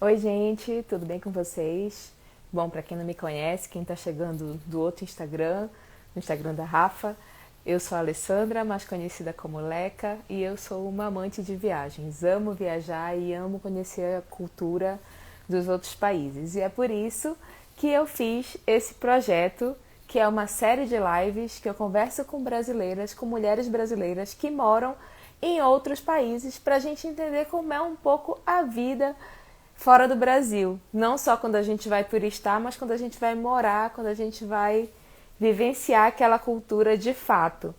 Oi, gente, tudo bem com vocês? Bom, para quem não me conhece, quem está chegando do outro Instagram, no Instagram da Rafa, eu sou a Alessandra, mais conhecida como Leca, e eu sou uma amante de viagens. Amo viajar e amo conhecer a cultura dos outros países. E é por isso que eu fiz esse projeto, que é uma série de lives que eu converso com brasileiras, com mulheres brasileiras que moram em outros países, para a gente entender como é um pouco a vida fora do Brasil. Não só quando a gente vai turistar, mas quando a gente vai morar, quando a gente vai vivenciar aquela cultura de fato.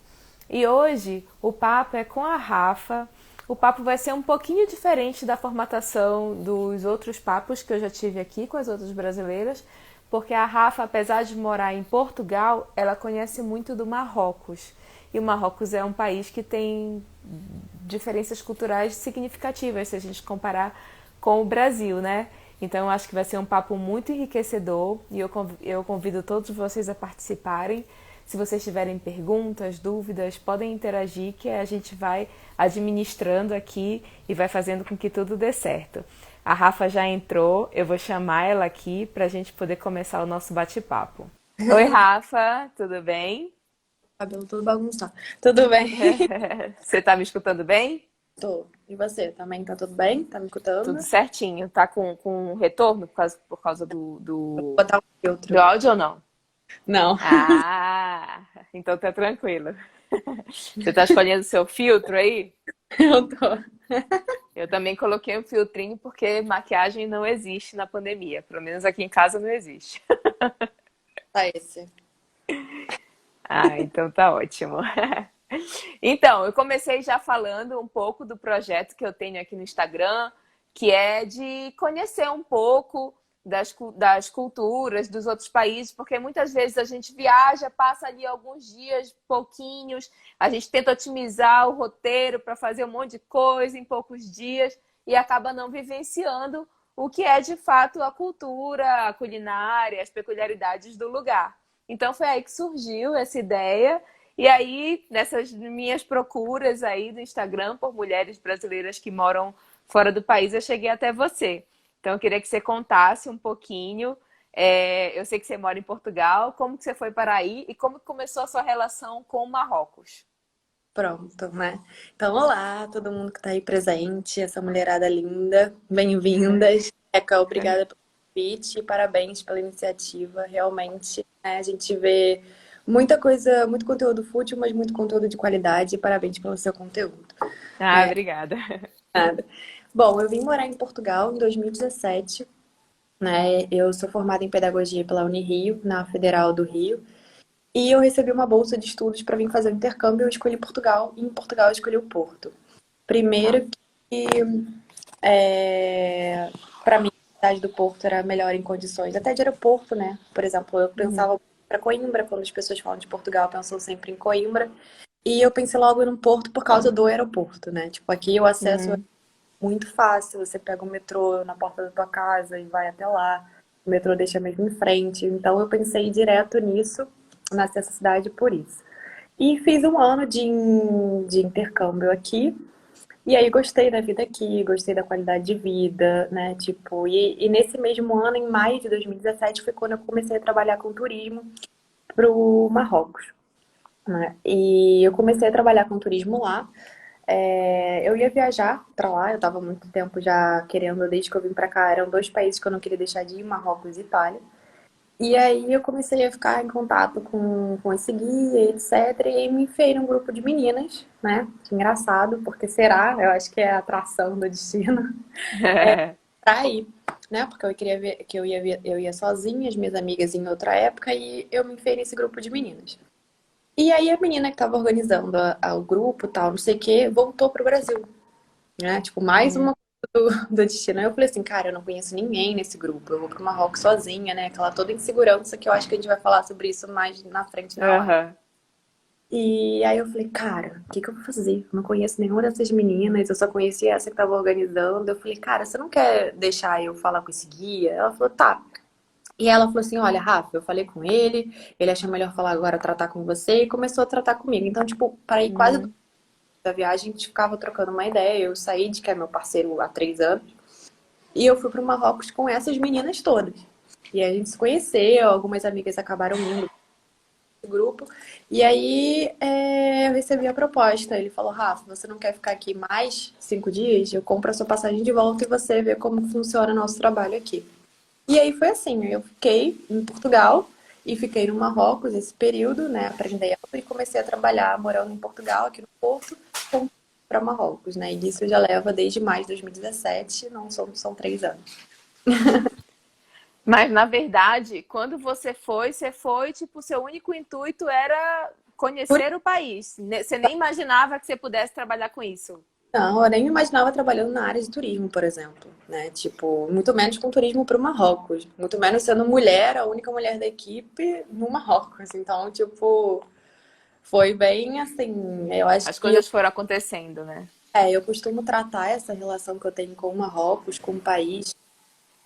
E hoje o papo é com a Rafa. O papo vai ser um pouquinho diferente da formatação dos outros papos que eu já tive aqui com as outras brasileiras, porque a Rafa, apesar de morar em Portugal, ela conhece muito do Marrocos. E o Marrocos é um país que tem diferenças culturais significativas se a gente comparar com o Brasil, né? Então eu acho que vai ser um papo muito enriquecedor e eu convido todos vocês a participarem. Se vocês tiverem perguntas, dúvidas, podem interagir que a gente vai administrando aqui e vai fazendo com que tudo dê certo. A Rafa já entrou, eu vou chamar ela aqui para a gente poder começar o nosso bate-papo. Oi, Rafa, tudo bem? Cabelo todo bagunçado. Tudo bem? Você está me escutando bem? Tô. E você, também tá tudo bem? Tá me Tudo escutando? certinho? Tá com retorno por causa Vou do, botar um do filtro. áudio ou não? Não, Ah, então tá tranquilo. Você tá escolhendo seu filtro aí? eu tô. Eu também coloquei um filtrinho porque maquiagem não existe na pandemia. Pelo menos aqui em casa não existe. Tá esse. Ah, então tá ótimo. Então, eu comecei já falando um pouco do projeto que eu tenho aqui no Instagram, que é de conhecer um pouco das culturas dos outros países, porque muitas vezes a gente viaja, passa ali alguns dias, pouquinhos, a gente tenta otimizar o roteiro para fazer um monte de coisa em poucos dias e acaba não vivenciando o que é de fato a cultura, a culinária, as peculiaridades do lugar. Então foi aí que surgiu essa ideia. E aí, nessas minhas procuras aí do Instagram por mulheres brasileiras que moram fora do país, eu cheguei até você. Então, eu queria que você contasse um pouquinho. Eu sei que você mora em Portugal, como que você foi para aí e como que começou a sua relação com o Marrocos? Pronto, né? Então, olá, todo mundo que tá aí presente, essa mulherada linda, bem-vindas. Eca, obrigada pelo convite e parabéns pela iniciativa. Realmente, né, a gente vê muita coisa, muito conteúdo fútil, mas muito conteúdo de qualidade. Parabéns pelo seu conteúdo. Ah, obrigada. Nada. Bom, eu vim morar em Portugal em 2017, né? Eu sou formada em pedagogia pela Unirio, na Federal do Rio, e eu recebi uma bolsa de estudos para vir fazer o intercâmbio. Eu escolhi Portugal, e em Portugal eu escolhi o Porto. Tá. Primeiro que, para mim, a cidade do Porto era melhor em condições, até de aeroporto, né? Por exemplo, eu pensava para Coimbra, quando as pessoas falam de Portugal, pensam sempre em Coimbra, e eu pensei logo no Porto por causa do aeroporto, né? Tipo, aqui o acesso é muito fácil, você pega o metrô na porta da tua casa e vai até lá. O metrô deixa mesmo em frente. Então eu pensei direto nisso, na cidade por isso. E fiz um ano de intercâmbio aqui. E aí gostei da vida aqui, gostei da qualidade de vida, né? Tipo, e nesse mesmo ano, em maio de 2017, foi quando eu comecei a trabalhar com turismo pro Marrocos, né? E eu comecei a trabalhar com turismo lá. Eu ia viajar pra lá, eu tava há muito tempo já querendo, desde que eu vim pra cá, eram dois países que eu não queria deixar de ir, Marrocos e Itália. E aí eu comecei a ficar em contato com esse guia, etc. E aí me enfiei num grupo de meninas, né? Que engraçado, porque será? Eu acho que é a atração do destino pra ir, né? Porque eu queria ver que eu ia sozinha, as minhas amigas em outra época, e eu me enfiei nesse grupo de meninas. E aí a menina que tava organizando o grupo, tal, não sei o quê, voltou pro Brasil, né? Tipo, mais uma coisa do destino. Aí eu falei assim, cara, eu não conheço ninguém nesse grupo, eu vou pro Marrocos sozinha, né? Aquela toda insegurança que eu acho que a gente vai falar sobre isso mais na frente na live. Aham. E aí eu falei, cara, o que que eu vou fazer? Eu não conheço nenhuma dessas meninas, eu só conheci essa que tava organizando. Eu falei, cara, você não quer deixar eu falar com esse guia? Ela falou, tá. E ela falou assim, olha, Rafa, eu falei com ele achou melhor falar agora, tratar com você, e começou a tratar comigo. Então, tipo, para ir quase da viagem, a gente ficava trocando uma ideia. Eu saí de que é meu parceiro há 3 anos. E eu fui para o Marrocos com essas meninas todas. E a gente se conheceu, algumas amigas acabaram indo pro grupo. E aí eu recebi a proposta. Ele falou, Rafa, você não quer ficar aqui mais 5 dias? Eu compro a sua passagem de volta e você vê como funciona o nosso trabalho aqui. E aí foi assim, eu fiquei em Portugal e fiquei no Marrocos esse período, né, aprendendo e comecei a trabalhar morando em Portugal, aqui no Porto, para Marrocos, né, e isso já leva desde maio de 2017, não são 3 anos. Mas, na verdade, quando você foi, tipo, seu único intuito era conhecer o país. Você nem imaginava que você pudesse trabalhar com isso. Não, eu nem me imaginava trabalhando na área de turismo, por exemplo, né? Tipo, muito menos com turismo para o Marrocos, muito menos sendo mulher, a única mulher da equipe no Marrocos. Então, tipo, foi bem assim. Eu acho As que coisas foram acontecendo, né? eu costumo tratar essa relação que eu tenho com o Marrocos, com o país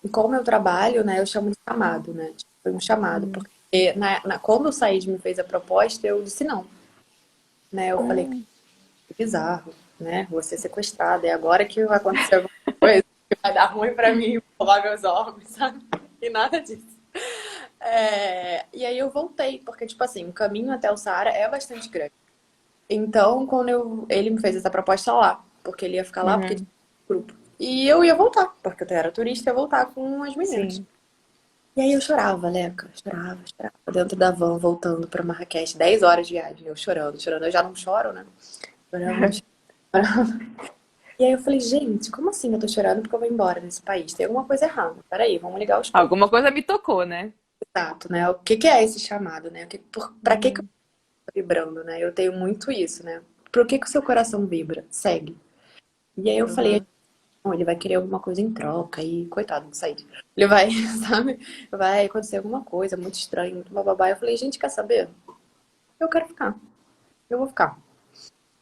e com o meu trabalho, né? Eu chamo de chamado, né? Tipo, foi um chamado, porque quando o Said me fez a proposta, eu disse não, né? Eu falei que bizarro, né? Vou ser sequestrada, é agora que vai acontecer alguma coisa que vai dar ruim pra mim, pular meus órgãos, sabe? E nada disso. E aí eu voltei, porque, tipo assim, o caminho até o Saara é bastante grande. Então, quando ele me fez essa proposta lá, porque ele ia ficar lá, porque tinha Uhum, um grupo. E eu ia voltar, porque eu era turista, ia voltar com as meninas. sim. E aí eu chorava, Leca, chorava, dentro da van, voltando pra Marrakech, 10 horas de viagem, eu chorando, chorando. Eu já não choro, né? Chorando, chorando. E aí eu falei, gente, como assim eu tô chorando porque eu vou embora desse país? Tem alguma coisa errada. Peraí, vamos ligar os Alguma pontos. coisa me tocou, né? Exato, né? O que que é esse chamado, né? Pra que eu Uhum, tô vibrando, né? Eu tenho muito isso, né? Por que que o seu coração vibra? Segue. E aí eu falei, uhum. não, ele vai querer alguma coisa em troca e coitado do Said. Ele vai, sabe? Vai acontecer alguma coisa muito estranha, muito bababá. Eu falei, gente, quer saber? Eu quero ficar. Eu vou ficar.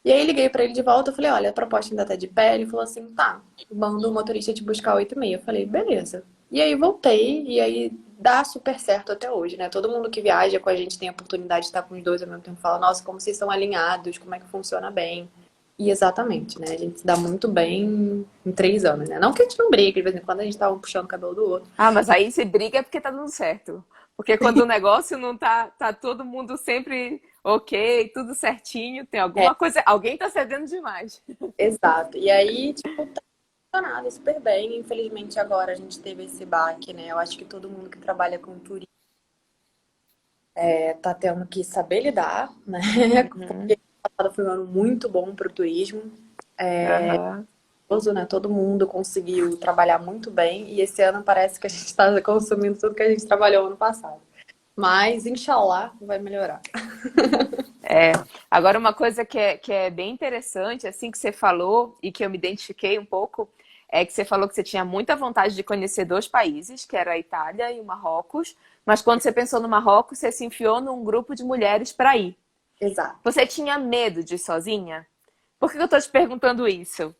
E aí liguei pra ele de volta, eu falei, olha, a proposta ainda tá de pé. Ele falou assim, tá, manda o motorista te buscar 8h30. Eu falei, beleza. E aí voltei, e aí dá super certo até hoje, né? Todo mundo que viaja com a gente tem a oportunidade de estar com os dois ao mesmo tempo, fala, nossa, como vocês são alinhados, como é que funciona bem. E exatamente, né? A gente se dá muito bem em 3 anos, né? Não que a gente não brigue, de vez em quando a gente tá um puxando o cabelo do outro. Ah, mas aí se briga é porque tá dando certo. Porque quando o negócio não tá todo mundo sempre ok, tudo certinho, tem É, alguma coisa, alguém tá cedendo demais. exato. E aí, tipo, tá funcionando super bem. Infelizmente agora a gente teve esse baque, né? Eu acho que todo mundo que trabalha com turismo tá tendo que saber lidar, né? Uhum, Porque o passado foi um ano muito bom para o turismo, aham. né? Todo mundo conseguiu trabalhar muito bem e esse ano parece que a gente está consumindo tudo que a gente trabalhou ano passado. Mas, inshallah, vai melhorar. É. Agora, uma coisa que é bem interessante, assim que você falou, e que eu me identifiquei um pouco, é que você falou que você tinha muita vontade de conhecer dois países, que era a Itália e o Marrocos, mas quando você pensou no Marrocos, você se enfiou num grupo de mulheres para ir. Exato. Você tinha medo de ir sozinha? Por que eu estou te perguntando isso?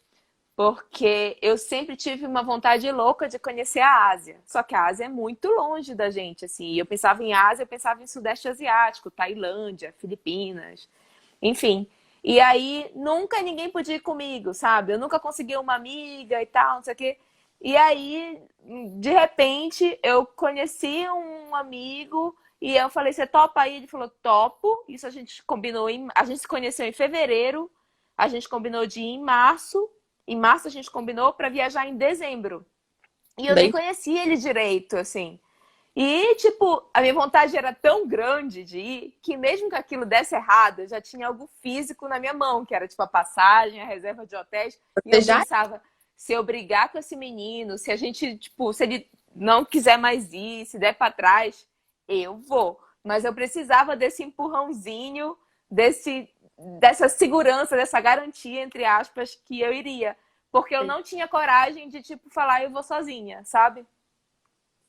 Porque eu sempre tive uma vontade louca de conhecer a Ásia. Só que a Ásia é muito longe da gente, assim. Eu pensava em Ásia, eu pensava em Sudeste Asiático, Tailândia, Filipinas, enfim. E aí nunca ninguém podia ir comigo, sabe? Eu nunca consegui uma amiga e tal, não sei o quê. E aí, de repente, eu conheci um amigo e eu falei, você topa aí? Ele falou, topo. Isso a gente combinou a gente se conheceu em fevereiro, a gente combinou de ir em março. Em março a gente combinou para viajar em dezembro. E eu nem Bem, conhecia ele direito, assim. E, tipo, a minha vontade era tão grande de ir que mesmo que aquilo desse errado, eu já tinha algo físico na minha mão, que era tipo a passagem, a reserva de hotéis. E você eu já pensava, se eu brigar com esse menino, se a gente, tipo, se ele não quiser mais ir, se der para trás, eu vou. Mas eu precisava desse empurrãozinho, dessa segurança, dessa garantia, entre aspas, que eu iria. Porque eu não tinha coragem de, tipo, falar eu vou sozinha, sabe?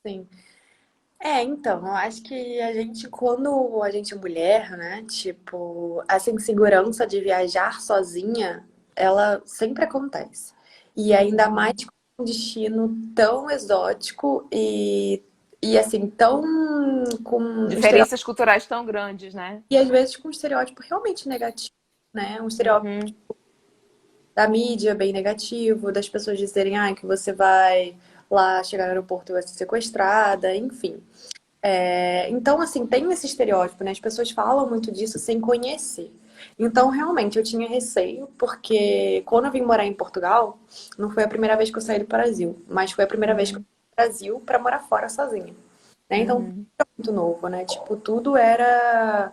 sim. Então, eu acho que a gente, quando a gente é mulher, né, tipo, essa insegurança de viajar sozinha, ela sempre acontece. E ainda mais Uhum. com um destino tão exótico e assim, tão com um estereótipo, Diferenças culturais tão grandes, né? e às vezes com um estereótipo realmente negativo, né? Um estereótipo Uhum. da mídia bem negativo, das pessoas dizerem, que você vai. lá chegar no aeroporto eu ia ser sequestrada, enfim. Então, assim, tem esse estereótipo, né? As pessoas falam muito disso sem conhecer. Então, realmente, eu tinha receio, porque quando eu vim morar em Portugal, não foi a primeira vez que eu saí do Brasil, mas foi a primeira vez que eu Uhum. fui pro Brasil para morar fora sozinha, né? Então, tudo Uhum. era muito novo, né? Tipo, tudo era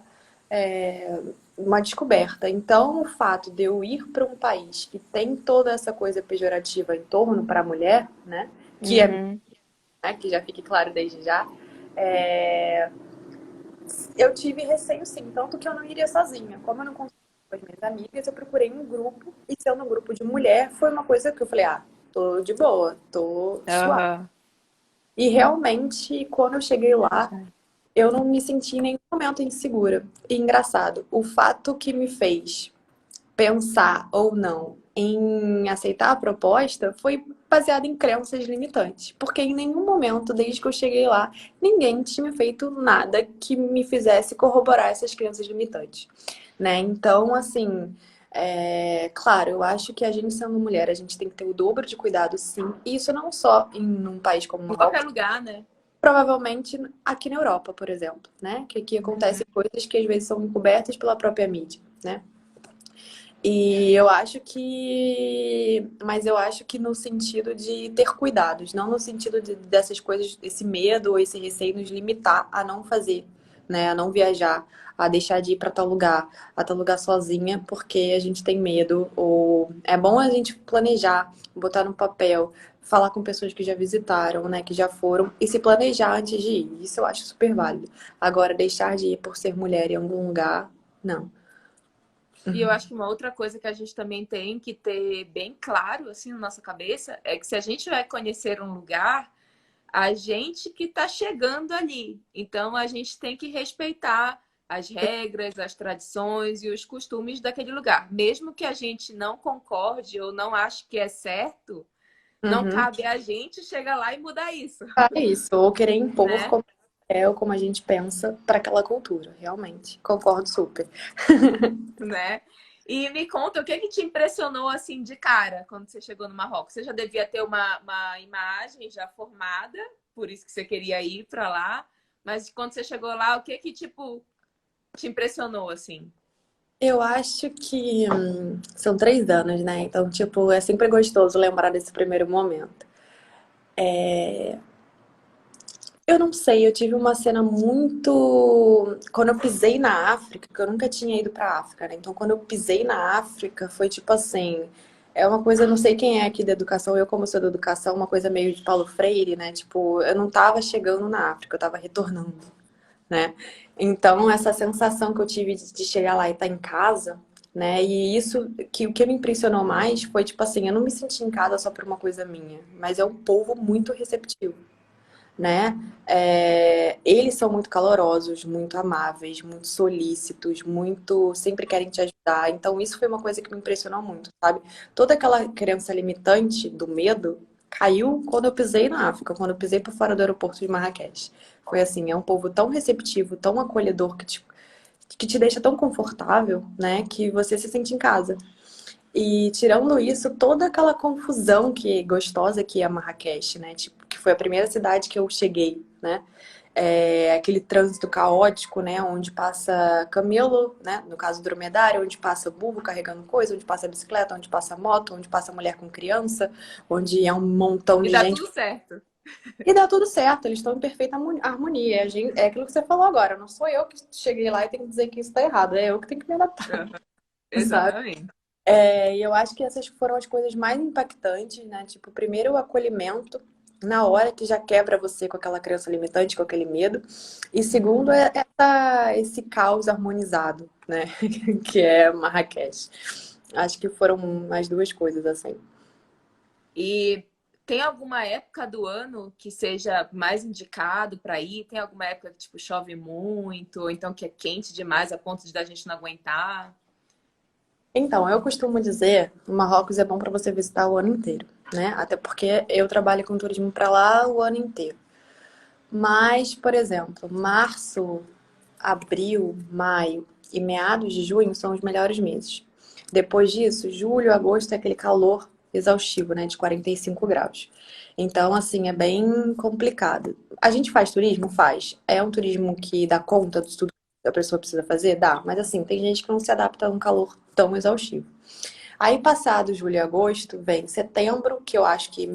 é, uma descoberta. Então, o fato de eu ir para um país que tem toda essa coisa pejorativa em torno para a mulher, né? Que é, Uhum. né, que já fique claro desde já, é, eu tive receio sim, tanto que eu não iria sozinha. Como eu não consegui com as minhas amigas, eu procurei um grupo, e sendo um grupo de mulher, foi uma coisa que eu falei, ah, tô de boa, tô suave. Aham. E realmente, quando eu cheguei lá, Interessante. eu não me senti em nenhum momento insegura. E engraçado, o fato que me fez pensar ou não em aceitar a proposta foi baseado em crenças limitantes. Porque em nenhum momento, desde que eu cheguei lá, ninguém tinha feito nada que me fizesse corroborar essas crenças limitantes, né? Então, assim, claro, eu acho que a gente sendo mulher, a gente tem que ter o dobro de cuidado, sim. E isso não só em um país como Em qualquer Marrocos, lugar, né? provavelmente aqui na Europa, por exemplo, né? Que aqui acontecem coisas que às vezes são encobertas pela própria mídia, né? E eu acho que. Mas eu acho que no sentido de ter cuidados, não no sentido dessas coisas, esse medo ou esse receio nos limitar a não fazer, né? A não viajar, a deixar de ir para tal lugar sozinha, porque a gente tem medo. Ou é bom a gente planejar, botar no papel, falar com pessoas que já visitaram, né? Que já foram, e se planejar antes de ir. Isso eu acho super válido. Agora, deixar de ir por ser mulher em algum lugar, não. E eu acho que uma outra coisa que a gente também tem que ter bem claro, assim, na nossa cabeça, é que se a gente vai conhecer um lugar, a gente que está chegando ali. Então, a gente tem que respeitar as regras, as tradições e os costumes daquele lugar. Mesmo que a gente não concorde ou não ache que é certo, não Uhum. cabe a gente chegar lá e mudar isso, É isso, ou querer impor né? como é ou como a gente pensa para aquela cultura, realmente. Concordo super. Né? E me conta, o que que te impressionou assim de cara quando você chegou no Marrocos? Você já devia ter uma imagem já formada, por isso que você queria ir para lá, mas quando você chegou lá, o que que tipo te impressionou assim? Eu acho que são 3 anos, né? Então, tipo, é sempre gostoso lembrar desse primeiro momento. Eu não sei, eu tive uma cena muito. Quando eu pisei na África, que eu nunca tinha ido pra África, né? Então, quando eu pisei na África, foi tipo assim. É uma coisa, eu não sei quem é aqui da educação, eu, como sou da educação, uma coisa meio de Paulo Freire, né? Tipo, eu não tava chegando na África, eu tava retornando, né? Então, essa sensação que eu tive de chegar lá e estar em casa, né? E isso, que o que me impressionou mais foi, tipo assim, eu não me senti em casa só por uma coisa minha, mas é um povo muito receptivo, né? Eles são muito calorosos, muito amáveis, muito solícitos, muito sempre querem te ajudar. Então isso foi uma coisa que me impressionou muito, sabe? Toda aquela crença limitante do medo caiu quando eu pisei na África, quando eu pisei por fora do aeroporto de Marrakech. Foi assim, é um povo tão receptivo, tão acolhedor que te deixa tão confortável, né? Que você se sente em casa. E tirando isso, toda aquela confusão que gostosa que é Marrakech, né? Tipo, que foi a primeira cidade que eu cheguei, né? Aquele trânsito caótico, né? Onde passa camelo, né? No caso dromedário, onde passa burro carregando coisa, onde passa bicicleta, onde passa moto, onde passa mulher com criança, onde é um montão E de dá gente. tudo certo. E dá tudo certo, eles estão em perfeita harmonia. É aquilo que você falou agora, não sou eu que cheguei lá e tenho que dizer que isso está errado, é eu que tenho que me adaptar, Aham, sabe? exatamente. E eu acho que essas foram as coisas mais impactantes, né? Tipo, primeiro o acolhimento, na hora que já quebra você com aquela crença limitante, com aquele medo. E segundo é esse caos harmonizado, né? Que é Marrakech. Acho que foram as duas coisas, assim. E tem alguma época do ano que seja mais indicado para ir? Tem alguma época que tipo chove muito, ou então que é quente demais a ponto de da gente não aguentar? Então, eu costumo dizer, o Marrocos é bom para você visitar o ano inteiro, né? Até porque eu trabalho com turismo para lá o ano inteiro. Mas, por exemplo, março, abril, maio e meados de junho são os melhores meses. Depois disso, julho, agosto é aquele calor, exaustivo, né? De 45 graus. Então, assim, é bem complicado. A gente faz turismo? Faz. É um turismo que dá conta de tudo que a pessoa precisa fazer? Dá. Mas, assim, tem gente que não se adapta a um calor tão exaustivo. Aí, passado julho e agosto, vem setembro, que eu acho que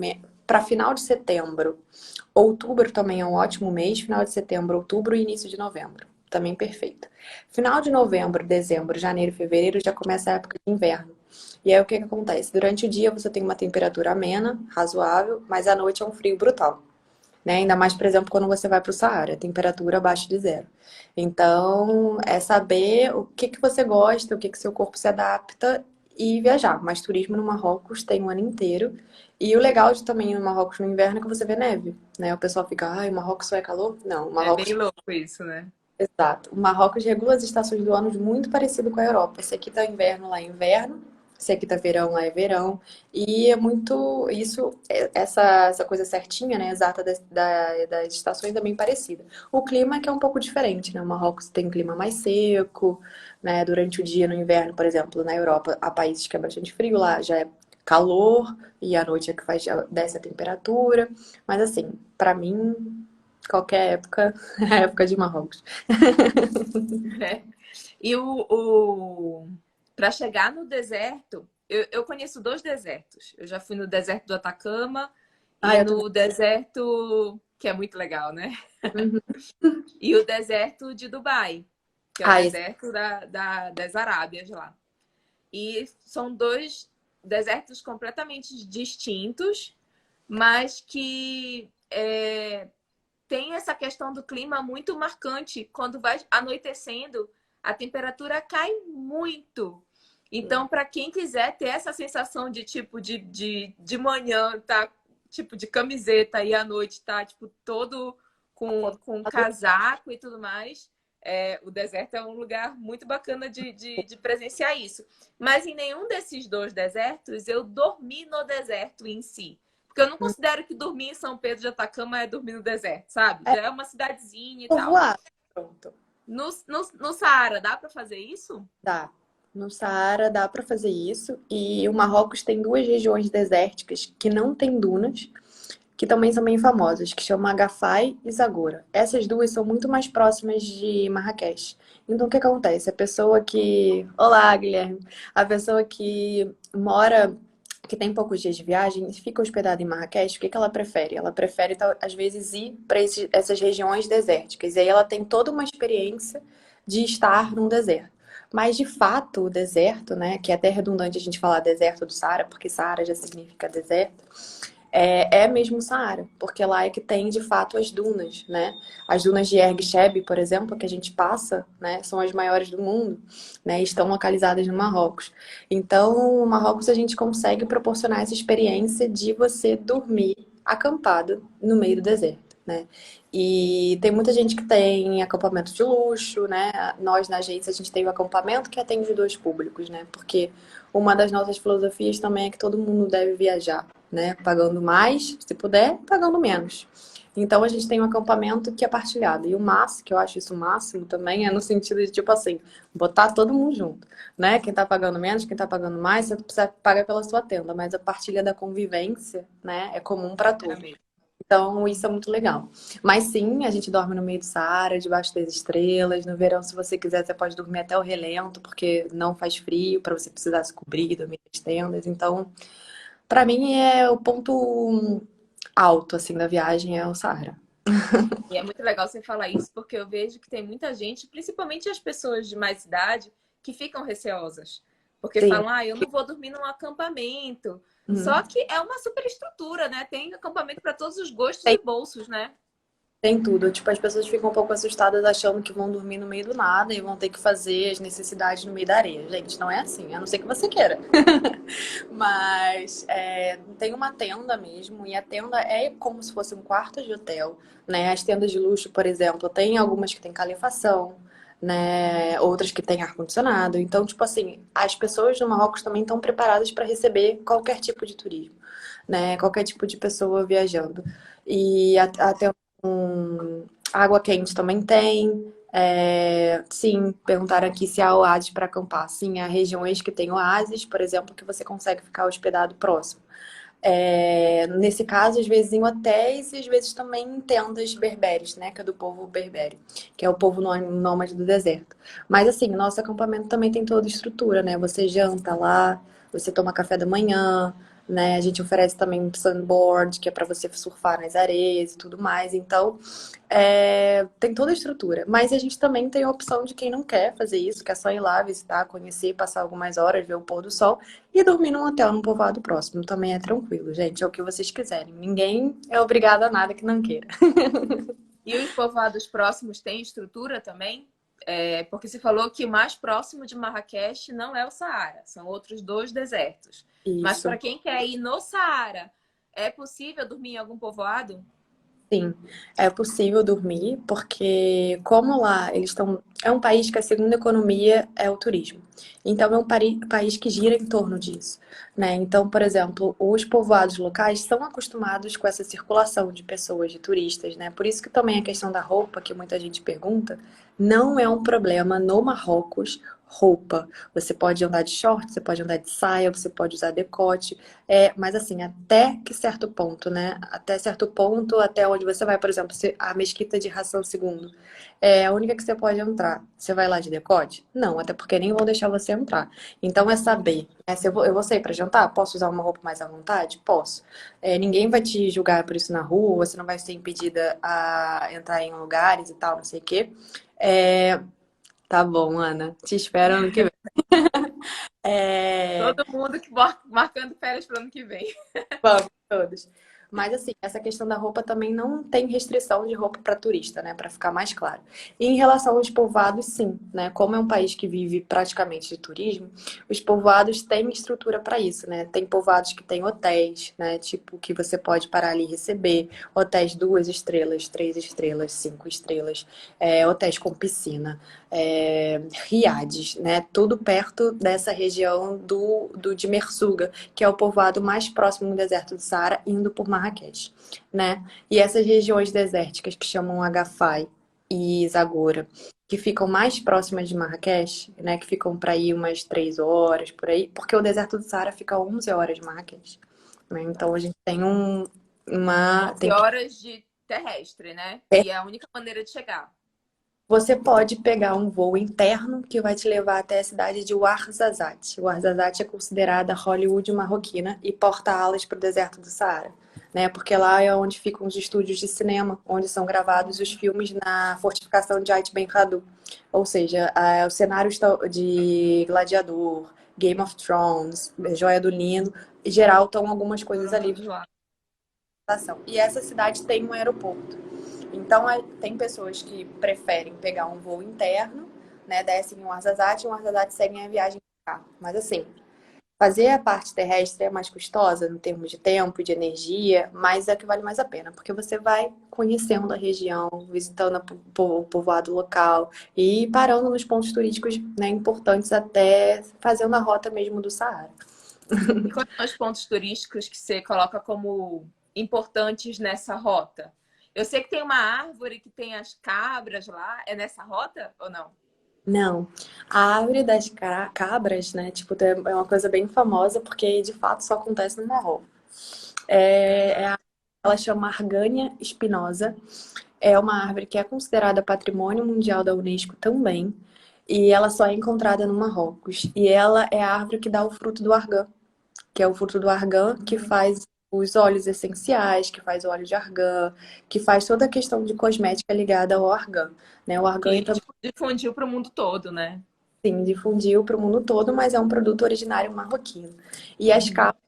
para final de setembro, outubro também é um ótimo mês. Final de setembro, outubro e início de novembro. Também perfeito. Final de novembro, dezembro, janeiro, fevereiro já começa a época de inverno. E aí o que que acontece? Durante o dia você tem uma temperatura amena, razoável, mas à noite é um frio brutal, né? Ainda mais, por exemplo, quando você vai para o Saara, temperatura abaixo de zero. Então, é saber o que que você gosta, o que que seu corpo se adapta e viajar. Mas turismo no Marrocos tem o ano inteiro. E o legal de também ir no Marrocos no inverno é que você vê neve, né? O pessoal fica, ai, o Marrocos só é calor? Não, o É bem Marrocos. louco isso, né? Exato. O Marrocos regula as estações do ano de muito parecido com a Europa. Esse aqui tá inverno, lá é inverno. Esse aqui tá verão, lá é verão. E é muito isso, essa coisa certinha, né, exata das estações é bem parecida. O clima é que é um pouco diferente, né? O Marrocos tem um clima mais seco, né? Durante o dia no inverno, por exemplo, na Europa, há países que é bastante frio, lá já é calor e à noite é que faz desce a temperatura. Mas assim, pra mim, qualquer época é a época de Marrocos. É. E para chegar no deserto, eu conheço dois desertos. Eu já fui no deserto do Atacama Ah, e eu também. no deserto, que é muito legal, né? Uhum. E o deserto de Dubai, que é o Ah, esse... deserto das Arábias lá. E são dois desertos completamente distintos, mas que tem essa questão do clima muito marcante. Quando vai anoitecendo, a temperatura cai muito. Então, para quem quiser ter essa sensação de tipo de manhã, tá tipo de camiseta e à noite tá tipo todo com casaco e tudo mais, o deserto é um lugar muito bacana de presenciar isso. Mas em nenhum desses dois desertos eu dormi no deserto em si. Porque eu não considero que dormir em São Pedro de Atacama é dormir no deserto, sabe? É Já é uma cidadezinha e tal. povoado. Pronto. No Saara, dá para fazer isso? Dá. No Saara dá para fazer isso. E o Marrocos tem duas regiões desérticas que não tem dunas, que também são bem famosas, que chamam Agafay e Zagora. Essas duas são muito mais próximas de Marrakech. Então, o que acontece? A pessoa que... Olá, Guilherme. A pessoa que mora, que tem poucos dias de viagem e fica hospedada em Marrakech, o que que ela prefere? Ela prefere, às vezes, ir para essas regiões desérticas. E aí ela tem toda uma experiência de estar num deserto. Mas, de fato, o deserto, né, que é até redundante a gente falar deserto do Saara, porque Saara já significa deserto, é mesmo o Saara, porque lá é que tem de fato as dunas, né? As dunas de Erg Cheb, por exemplo, que a gente passa, né, são as maiores do mundo, né? E estão localizadas no Marrocos. Então, no Marrocos a gente consegue proporcionar essa experiência de você dormir acampado no meio do deserto, né? E tem muita gente que tem acampamento de luxo, né? Nós na agência a gente tem o acampamento que atende dois públicos, né? Porque uma das nossas filosofias também é que todo mundo deve viajar, né? Pagando mais, se puder, pagando menos. Então a gente tem um acampamento que é partilhado. E o máximo, que eu acho isso o máximo também, é no sentido de, tipo assim, botar todo mundo junto, né? Quem tá pagando menos, quem tá pagando mais, você precisa pagar pela sua tenda, mas a partilha da convivência, né, é comum para É todos. mesmo. Então, isso é muito legal. Mas sim, a gente dorme no meio do Saara, debaixo das estrelas. No verão, se você quiser, você pode dormir até o relento, porque não faz frio, para você precisar se cobrir, dormir nas tendas. Então, para mim é o ponto alto assim da viagem é o Saara. E é muito legal você falar isso, porque eu vejo que tem muita gente, principalmente as pessoas de mais idade, que ficam receosas. Porque Sim. falam, eu não vou dormir num acampamento. Uhum. Só que é uma super estrutura, né? Tem acampamento para todos os gostos Tem, e bolsos, né? tem tudo. Tipo, as pessoas ficam um pouco assustadas achando que vão dormir no meio do nada e vão ter que fazer as necessidades no meio da areia. Gente, não é assim, a não ser que você queira. Mas tem uma tenda mesmo, e a tenda é como se fosse um quarto de hotel, né? As tendas de luxo, por exemplo, tem algumas que têm calefação, né? Outras que têm ar-condicionado. Então, tipo assim, as pessoas no Marrocos também estão preparadas para receber qualquer tipo de turismo, né? Qualquer tipo de pessoa viajando. E até água quente também tem. Sim, perguntaram aqui se há oásis para acampar. Sim, há regiões que tem oásis, por exemplo, que você consegue ficar hospedado próximo. Nesse caso, às vezes em hotéis e às vezes também em tendas berberes, né? Que é do povo berbere, que é o povo nômade do deserto. Mas assim, nosso acampamento também tem toda a estrutura, né? Você janta lá, você toma café da manhã, né? A gente oferece também um sandboard, que é para você surfar nas areias e tudo mais. Então, tem toda a estrutura. Mas a gente também tem a opção de quem não quer fazer isso, que é só ir lá visitar, conhecer, passar algumas horas, ver o pôr do sol e dormir num hotel, num povoado próximo. Também é tranquilo, gente. É o que vocês quiserem. Ninguém é obrigado a nada que não queira. E os povoados próximos têm estrutura também? Porque você falou que o mais próximo de Marrakech não é o Saara, são outros dois desertos. Mas Isso. para quem quer ir no Saara, é possível dormir em algum povoado? Sim, é possível dormir, porque como lá eles estão. É um país que a segunda economia é o turismo. Então é um país que gira em torno disso, né? Então, por exemplo, os povoados locais são acostumados com essa circulação de pessoas, de turistas, né? Por isso que também a questão da roupa, que muita gente pergunta, não é um problema no Marrocos, roupa. Você pode andar de short, você pode andar de saia, você pode usar decote. Mas assim, até que certo ponto, né? Até certo ponto, até onde você vai, por exemplo, a mesquita de Hassan II é a única que você pode entrar. Você vai lá de decote? Não, até porque nem vão deixar você entrar. Então é saber, né? Se eu vou sair para jantar, posso usar uma roupa mais à vontade? Posso. Ninguém vai te julgar por isso na rua, você não vai ser impedida a entrar em lugares e tal, não sei o quê. É, tá bom, Ana. Te espero ano que vem. É, Todo mundo que marcando férias para o ano que vem. Vamos, todos. Mas assim, essa questão da roupa também não tem restrição de roupa para turista, né? Para ficar mais claro. E em relação aos povoados, sim, né? Como é um país que vive praticamente de turismo, os povoados têm estrutura para isso, né? Tem povoados que têm hotéis, né? Tipo, que você pode parar ali e receber. Hotéis 2 estrelas, 3 estrelas, 5 estrelas. Hotéis com piscina. Riades, né? Tudo perto dessa região de Mersuga, que é o povoado mais próximo do deserto do Saara, indo por Marrakech, né? E essas regiões desérticas que chamam Agafay e Zagora, que ficam mais próximas de Marrakech, né? Que ficam para ir umas 3 horas por aí, porque o deserto do Saara fica a 11 horas de Marrakech, né? Então a gente tem onze tem que horas de terrestre, né? E é a única maneira de chegar. Você pode pegar um voo interno que vai te levar até a cidade de Ouarzazate. Ouarzazate é considerada Hollywood marroquina e porta-alas para o deserto do Saara, né? Porque lá é onde ficam os estúdios de cinema, onde são gravados os filmes na fortificação de Ait Ben Haddou. Ou seja, o cenário de Gladiador, Game of Thrones, Joia do Lindo, em geral estão algumas coisas Foram ali. todos lá. E essa cidade tem um aeroporto. Então, tem pessoas que preferem pegar um voo interno, né, descem em Ouarzazate e em Ouarzazate seguem a viagem de carro. Mas assim, fazer a parte terrestre é mais custosa no termos de tempo, de energia, mas é que vale mais a pena, porque você vai conhecendo a região, visitando o povoado local e parando nos pontos turísticos, né, importantes até fazendo a rota mesmo do Saara. E quais são os pontos turísticos que você coloca como importantes nessa rota? Eu sei que tem uma árvore que tem as cabras lá. É nessa rota ou não? Não, a árvore das cabras, né? Tipo, é uma coisa bem famosa porque de fato só acontece no Marrocos. Ela chama Argânia espinosa. É uma árvore que é considerada Patrimônio Mundial da Unesco também. E ela só é encontrada no Marrocos. E ela é a árvore que dá o fruto do argan, que é o fruto do argan que faz os óleos essenciais, que faz o óleo de argan, que faz toda a questão de cosmética ligada ao argan, né? O argan E tipo, difundiu para o mundo todo, né? sim, difundiu para o mundo todo, mas é um produto originário marroquino. E as cabras,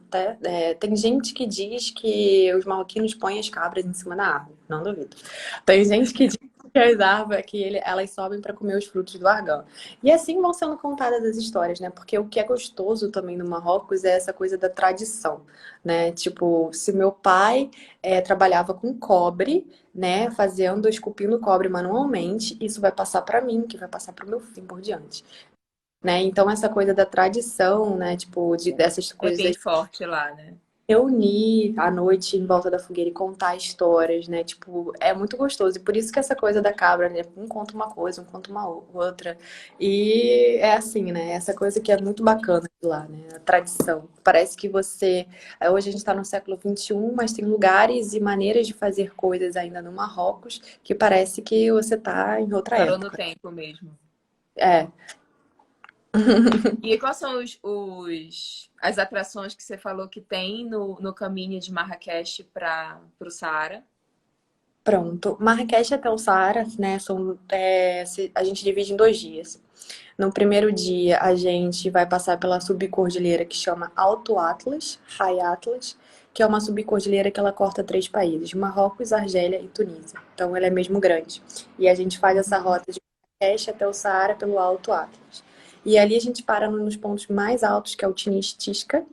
tá? Tem gente que diz que os marroquinos põem as cabras em cima da árvore, não duvido. Tem gente que diz que as árvores, elas sobem para comer os frutos do argão. E assim vão sendo contadas as histórias, né? Porque o que é gostoso também no Marrocos é essa coisa da tradição, né? Tipo, se meu pai trabalhava com cobre, né, fazendo, esculpindo cobre manualmente, isso vai passar para mim, que vai passar para o meu filho por diante, né? Então essa coisa da tradição, né, tipo, dessas É coisas bem forte lá, né? reunir à noite em volta da fogueira e contar histórias, né? Tipo, é muito gostoso. E por isso que essa coisa da cabra, né? Um conta uma coisa, um conta uma outra. E é assim, né? Essa coisa que é muito bacana de lá, né? A tradição. Parece que você. Hoje a gente está no século XXI, mas tem lugares e maneiras de fazer coisas ainda no Marrocos que parece que você está em outra Parou no época. tempo mesmo. É. E quais são as atrações que você falou que tem no caminho de Marrakech para o Saara? Pronto. Marrakech até o Saara, né? A gente divide em 2 dias. No primeiro dia, a gente vai passar pela subcordilheira que chama Alto Atlas, High Atlas, que é uma subcordilheira que ela corta 3 países, Marrocos, Argélia e Tunísia. Então, ela é mesmo grande. E a gente faz essa rota de Marrakech até o Saara pelo Alto Atlas. E ali a gente para nos pontos mais altos, que é o Tinis Tisca,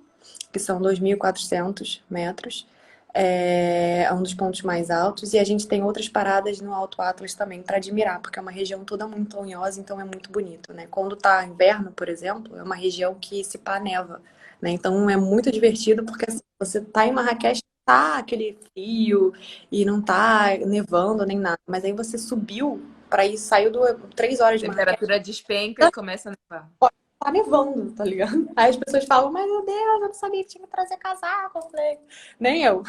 que são 2.400 metros. É um dos pontos mais altos. E a gente tem outras paradas no Alto Atlas também para admirar, porque é uma região toda montanhosa, então é muito bonito, né? Quando tá inverno, por exemplo, é uma região que se pá neva, né? Então é muito divertido porque assim, você tá em Marrakech, tá aquele frio e não tá nevando nem nada, mas aí você subiu para ir, saiu do 3 horas de Marrakech, Temperatura despenca e começa a nevar. tá nevando, tá ligado? Aí as pessoas falam, mas meu Deus, eu não sabia que tinha que trazer casaco. Eu falei, nem eu.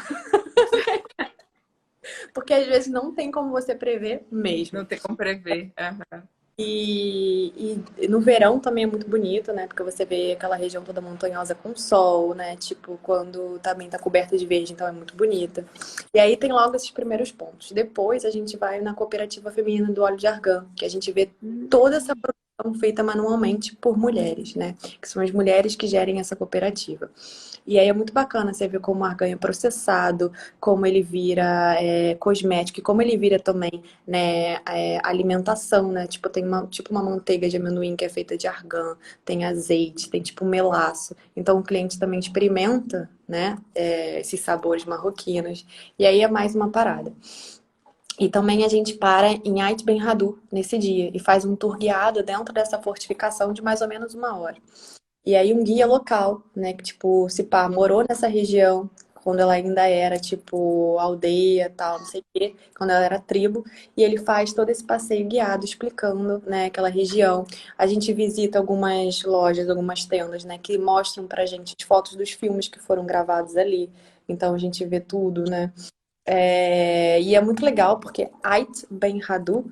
Porque às vezes não tem como você prever mesmo. Não tem como prever. Aham. E no verão também é muito bonito, né? Porque você vê aquela região toda montanhosa com sol, né? Tipo, quando também tá coberta de verde, então é muito bonita. E aí tem logo esses primeiros pontos. Depois a gente vai na cooperativa feminina do óleo de argan, que a gente vê toda essa produção feita manualmente por mulheres, né? Que são as mulheres que gerem essa cooperativa. E aí é muito bacana você ver como o argan é processado, como ele vira cosmético, e como ele vira também, né, alimentação, né? Tipo, tem uma manteiga de amendoim que é feita de argan, tem azeite, tem tipo melaço. Então o cliente também experimenta, né, esses sabores marroquinos. E aí é mais uma parada. E também a gente para em Ait Ben Haddou nesse dia e faz um tour guiado dentro dessa fortificação de mais ou menos 1 hora. E aí um guia local, né, que tipo, se pá, morou nessa região quando ela ainda era tipo aldeia, tal, não sei o quê, quando ela era tribo, e ele faz todo esse passeio guiado explicando, né, aquela região. A gente visita algumas lojas, algumas tendas, né, que mostram pra gente as fotos dos filmes que foram gravados ali. Então a gente vê tudo, né? E é muito legal porque Ait Ben Haddou,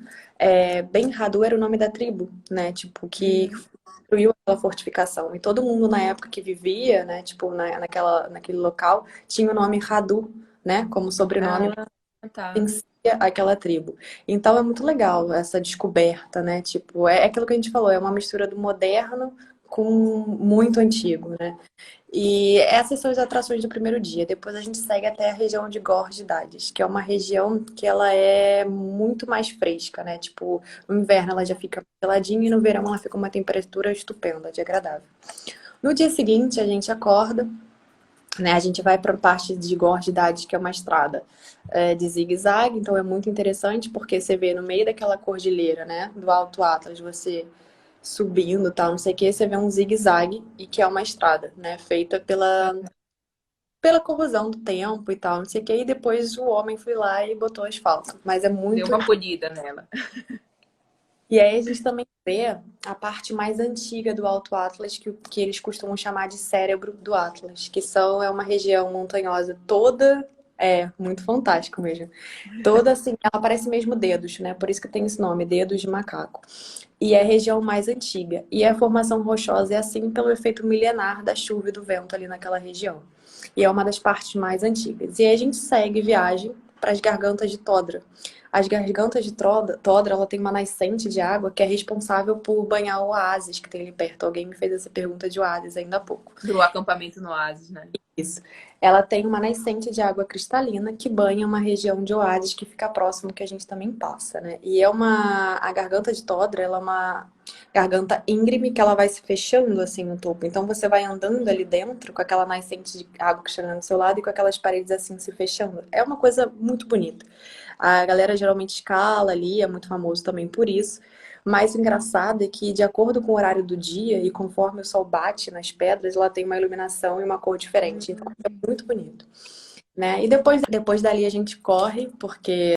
Ben Haddou era o nome da tribo, né? Tipo, que construiu aquela fortificação. E todo mundo na época que vivia, né? Tipo, naquele local, tinha o nome Haddou, né? Como sobrenome Ah, tá. pertencia àquela tribo. Então é muito legal essa descoberta, né? Tipo, é aquilo que a gente falou, é uma mistura do moderno com muito antigo, né? E essas são as atrações do primeiro dia. Depois a gente segue até a região de Gorges, que é uma região que ela é muito mais fresca, né? Tipo, no inverno ela já fica geladinha e no verão ela fica uma temperatura estupenda, de agradável. No dia seguinte a gente acorda, né? A gente vai para a parte de Gorges, que é uma estrada de zigue-zague, então é muito interessante porque você vê no meio daquela cordilheira, né? Do Alto Atlas, você subindo, tal, não sei o que, você vê um zigue-zague e que é uma estrada, né? Feita pela corrosão do tempo e tal, não sei o que, e depois o homem foi lá e botou asfalto. Mas é Deu muito. uma polida nela. E aí a gente também vê a parte mais antiga do Alto Atlas, que eles costumam chamar de cérebro do Atlas, é uma região montanhosa toda. É, muito fantástico mesmo. Toda assim, ela parece mesmo dedos, né? Por isso que tem esse nome, dedos de macaco. E é a região mais antiga. E a formação rochosa é assim pelo efeito milenar da chuva e do vento ali naquela região. E é uma das partes mais antigas. E aí a gente segue viagem para as gargantas de Todra. As gargantas de Todra, ela tem uma nascente de água que é responsável por banhar o oásis que tem ali perto. Alguém me fez essa pergunta de oásis ainda há pouco. Do acampamento no Oasis, né? Isso. Ela tem uma nascente de água cristalina que banha uma região de oásis que fica próximo que a gente também passa, né? E a garganta de Todra, ela é uma garganta íngreme que ela vai se fechando assim no topo. Então você vai andando ali dentro com aquela nascente de água cristalina do seu lado e com aquelas paredes assim se fechando. É uma coisa muito bonita. A galera geralmente escala ali, é muito famoso também por isso. Mas o engraçado é que, de acordo com o horário do dia e conforme o sol bate nas pedras, ela tem uma iluminação e uma cor diferente. Então, é muito bonito, né? E depois dali a gente corre, porque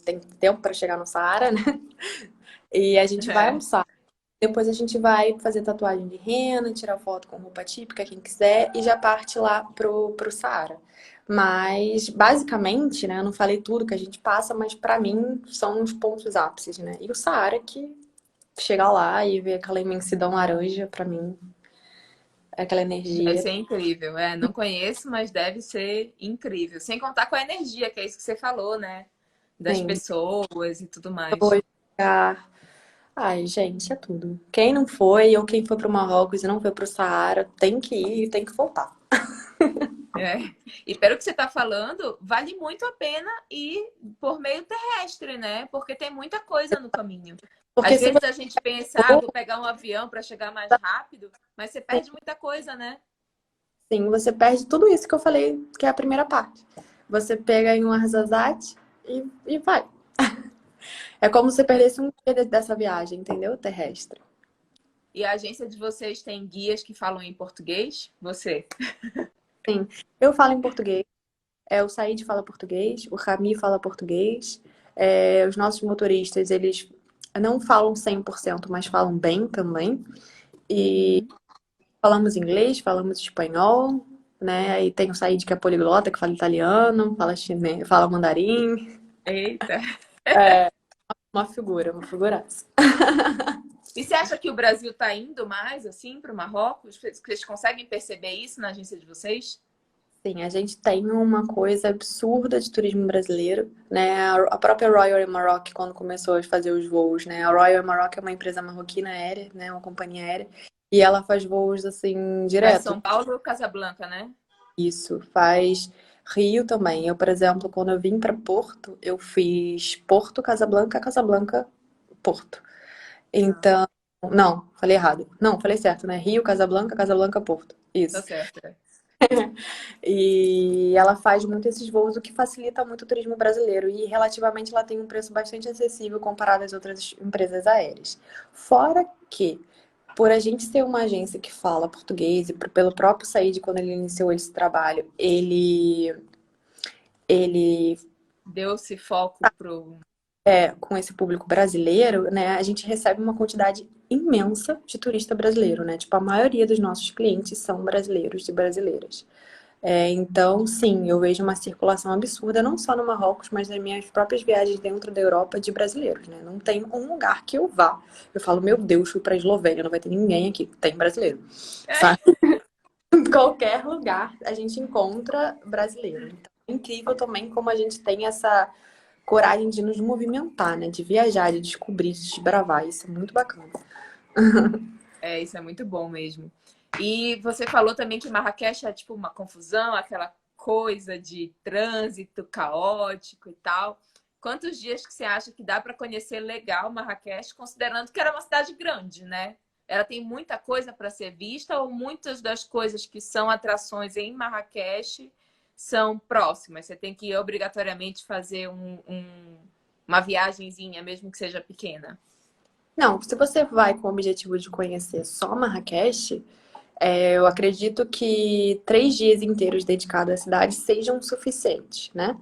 tem tempo para chegar no Saara, né? E a gente vai É. almoçar. Depois a gente vai fazer tatuagem de rena, tirar foto com roupa típica, quem quiser, e já parte lá pro Saara. Mas, basicamente, né, eu não falei tudo que a gente passa, mas pra mim são os pontos ápices, né? E o Saara, que chegar lá e ver aquela imensidão laranja, pra mim, é aquela Deve energia. ser incrível. É, não conheço, mas deve ser incrível. Sem contar com a energia, que é isso que você falou, né? Das Sim, pessoas e tudo mais. dois lugar. Ai, gente, é tudo. Quem não foi ou quem foi pro Marrocos e não foi pro Saara, tem que ir e tem que voltar. É. E pelo que você está falando, vale muito a pena ir por meio terrestre, né? Porque tem muita coisa no caminho. Porque Às se vezes você a gente pensa, ah, vou pegar um avião para chegar mais rápido, mas você perde muita coisa, né? sim, você perde tudo isso que eu falei, que é a primeira parte. Você pega em um Arzazate e vai. É como se você perdesse um dia dessa viagem, entendeu? Terrestre. E a agência de vocês tem guias que falam em português? Você? Sim, eu falo em português, o Said fala português, o Rami fala português, os nossos motoristas, eles não falam 100%, mas falam bem também. E Uhum. falamos inglês, falamos espanhol, né? E tem o Said que é poliglota, que fala italiano, fala chinês, fala mandarim. Eita. Uma figuraça. E você acha que o Brasil está indo mais assim para o Marrocos? Vocês conseguem perceber isso na agência de vocês? Sim, a gente tem uma coisa absurda de turismo brasileiro, né? A própria Royal Maroc, quando começou a fazer os voos, né? A Royal Maroc é uma empresa marroquina aérea, né? Uma companhia aérea, e ela faz voos assim Para direto. São Paulo ou Casablanca, né? Isso, faz Rio também. Eu, por exemplo, quando eu vim para Porto, eu fiz Porto, Casablanca, Casablanca, Porto. Ah, Então, não, falei errado. Não, falei certo, né? Rio, Casablanca, Casablanca, Porto. tá Isso. certo. É. E ela faz muito esses voos, o que facilita muito o turismo brasileiro. E relativamente ela tem um preço bastante acessível comparado às outras empresas aéreas. Fora que, por a gente ser uma agência que fala português, e pelo próprio Said, quando ele iniciou esse trabalho, ele Deu-se foco pro. com esse público brasileiro, né, a gente recebe uma quantidade imensa de turista brasileiro, né? Tipo, a maioria dos nossos clientes são brasileiros e brasileiras. Então, sim, eu vejo uma circulação absurda, não só no Marrocos, mas nas minhas próprias viagens dentro da Europa de brasileiros, né? Não tem um lugar que eu vá. Eu falo, meu Deus, fui pra Eslovênia, não vai ter ninguém aqui. Tem brasileiro, sabe? Em qualquer lugar a gente encontra brasileiro. Então, é incrível também como a gente tem essa coragem de nos movimentar, né? De viajar, de descobrir, de desbravar. Isso é muito bacana. É, isso é muito bom mesmo. E você falou também que Marrakech é tipo uma confusão, aquela coisa de trânsito caótico e tal. Quantos dias que você acha que dá para conhecer legal Marrakech, considerando que era uma cidade grande, né? Ela tem muita coisa para ser vista ou muitas das coisas que são atrações em Marrakech são próximas? Você tem que obrigatoriamente fazer uma viagenzinha, mesmo que seja pequena. Não, se você vai com o objetivo de conhecer só Marrakech, eu acredito que 3 dias inteiros dedicados à cidade sejam suficientes, né?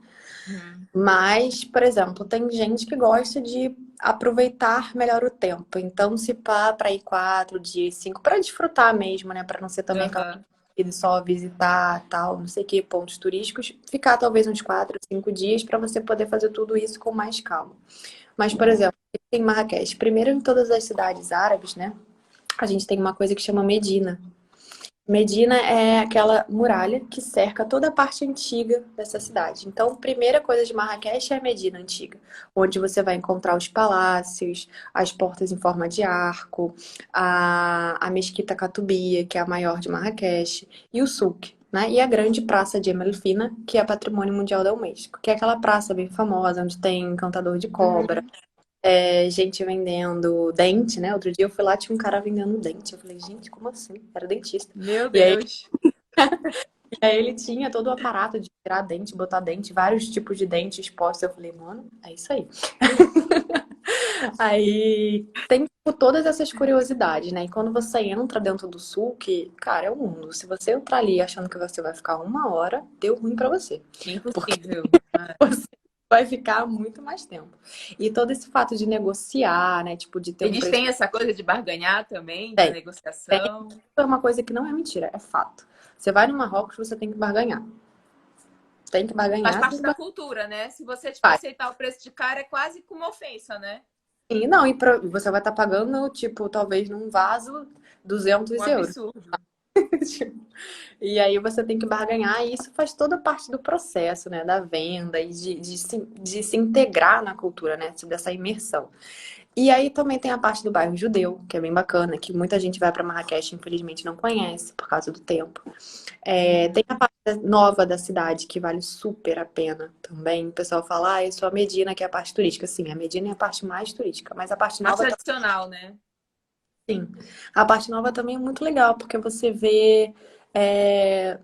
Uhum. Mas, por exemplo, tem gente que gosta de aproveitar melhor o tempo. Então, se pá, para ir 4 dias, cinco, para desfrutar mesmo, né? Para não ser também aquela Uhum. coisa de só visitar, tal, não sei o que, pontos turísticos. Ficar talvez uns 4, 5 dias para você poder fazer tudo isso com mais calma. Mas, por exemplo, em Marrakech, primeiro em todas as cidades árabes, né? A gente tem uma coisa que chama Medina. Medina é aquela muralha que cerca toda a parte antiga dessa cidade. Então, a primeira coisa de Marrakech é a Medina antiga, onde você vai encontrar os palácios, as portas em forma de arco, a Mesquita Katoubia, que é a maior de Marrakech, e o Souk, né? E a grande praça de Emelfina, que é Patrimônio Mundial da Unesco, que é aquela praça bem famosa, onde tem encantador de cobra, Uhum. gente vendendo dente, né? Outro dia eu fui lá, tinha um cara vendendo dente. Eu falei, gente, como assim? Era dentista. Meu E aí, Deus. ele tinha todo o aparato de tirar dente, botar dente, vários tipos de dentes expostos. Eu falei, mano, é isso aí. Aí tem tipo, todas essas curiosidades, né? E quando você entra dentro do sul, que, cara, é o mundo. Se você entrar ali achando que você vai ficar 1 hora, deu ruim pra você. Porque Impossível. você vai ficar muito mais tempo. E todo esse fato de negociar, né? Tipo, de ter um Eles preço. têm essa coisa de barganhar também, da Tem. Tem. negociação. É uma coisa que não é mentira, é fato. Você vai no Marrocos, você tem que barganhar. Tem que Faz barganhar, tem parte que da barganhar. cultura, né? Se você, tipo, aceitar o preço de cara, é quase como uma ofensa, né? E não, você vai estar pagando, tipo, talvez num vaso, Um 200 euros. absurdo. E aí você tem que barganhar, e isso faz toda parte do processo, né? Da venda e de se integrar na cultura, né? Dessa imersão. E aí também tem a parte do bairro judeu, que é bem bacana, que muita gente vai para Marrakech, infelizmente não conhece por causa do tempo. Tem a parte nova da cidade, que vale super a pena também. O pessoal fala, é só a Medina que é a parte turística. Sim, a Medina é a parte mais turística, mas a parte Mais nova tradicional, né? também. A parte nova também é muito legal, porque você vê. é,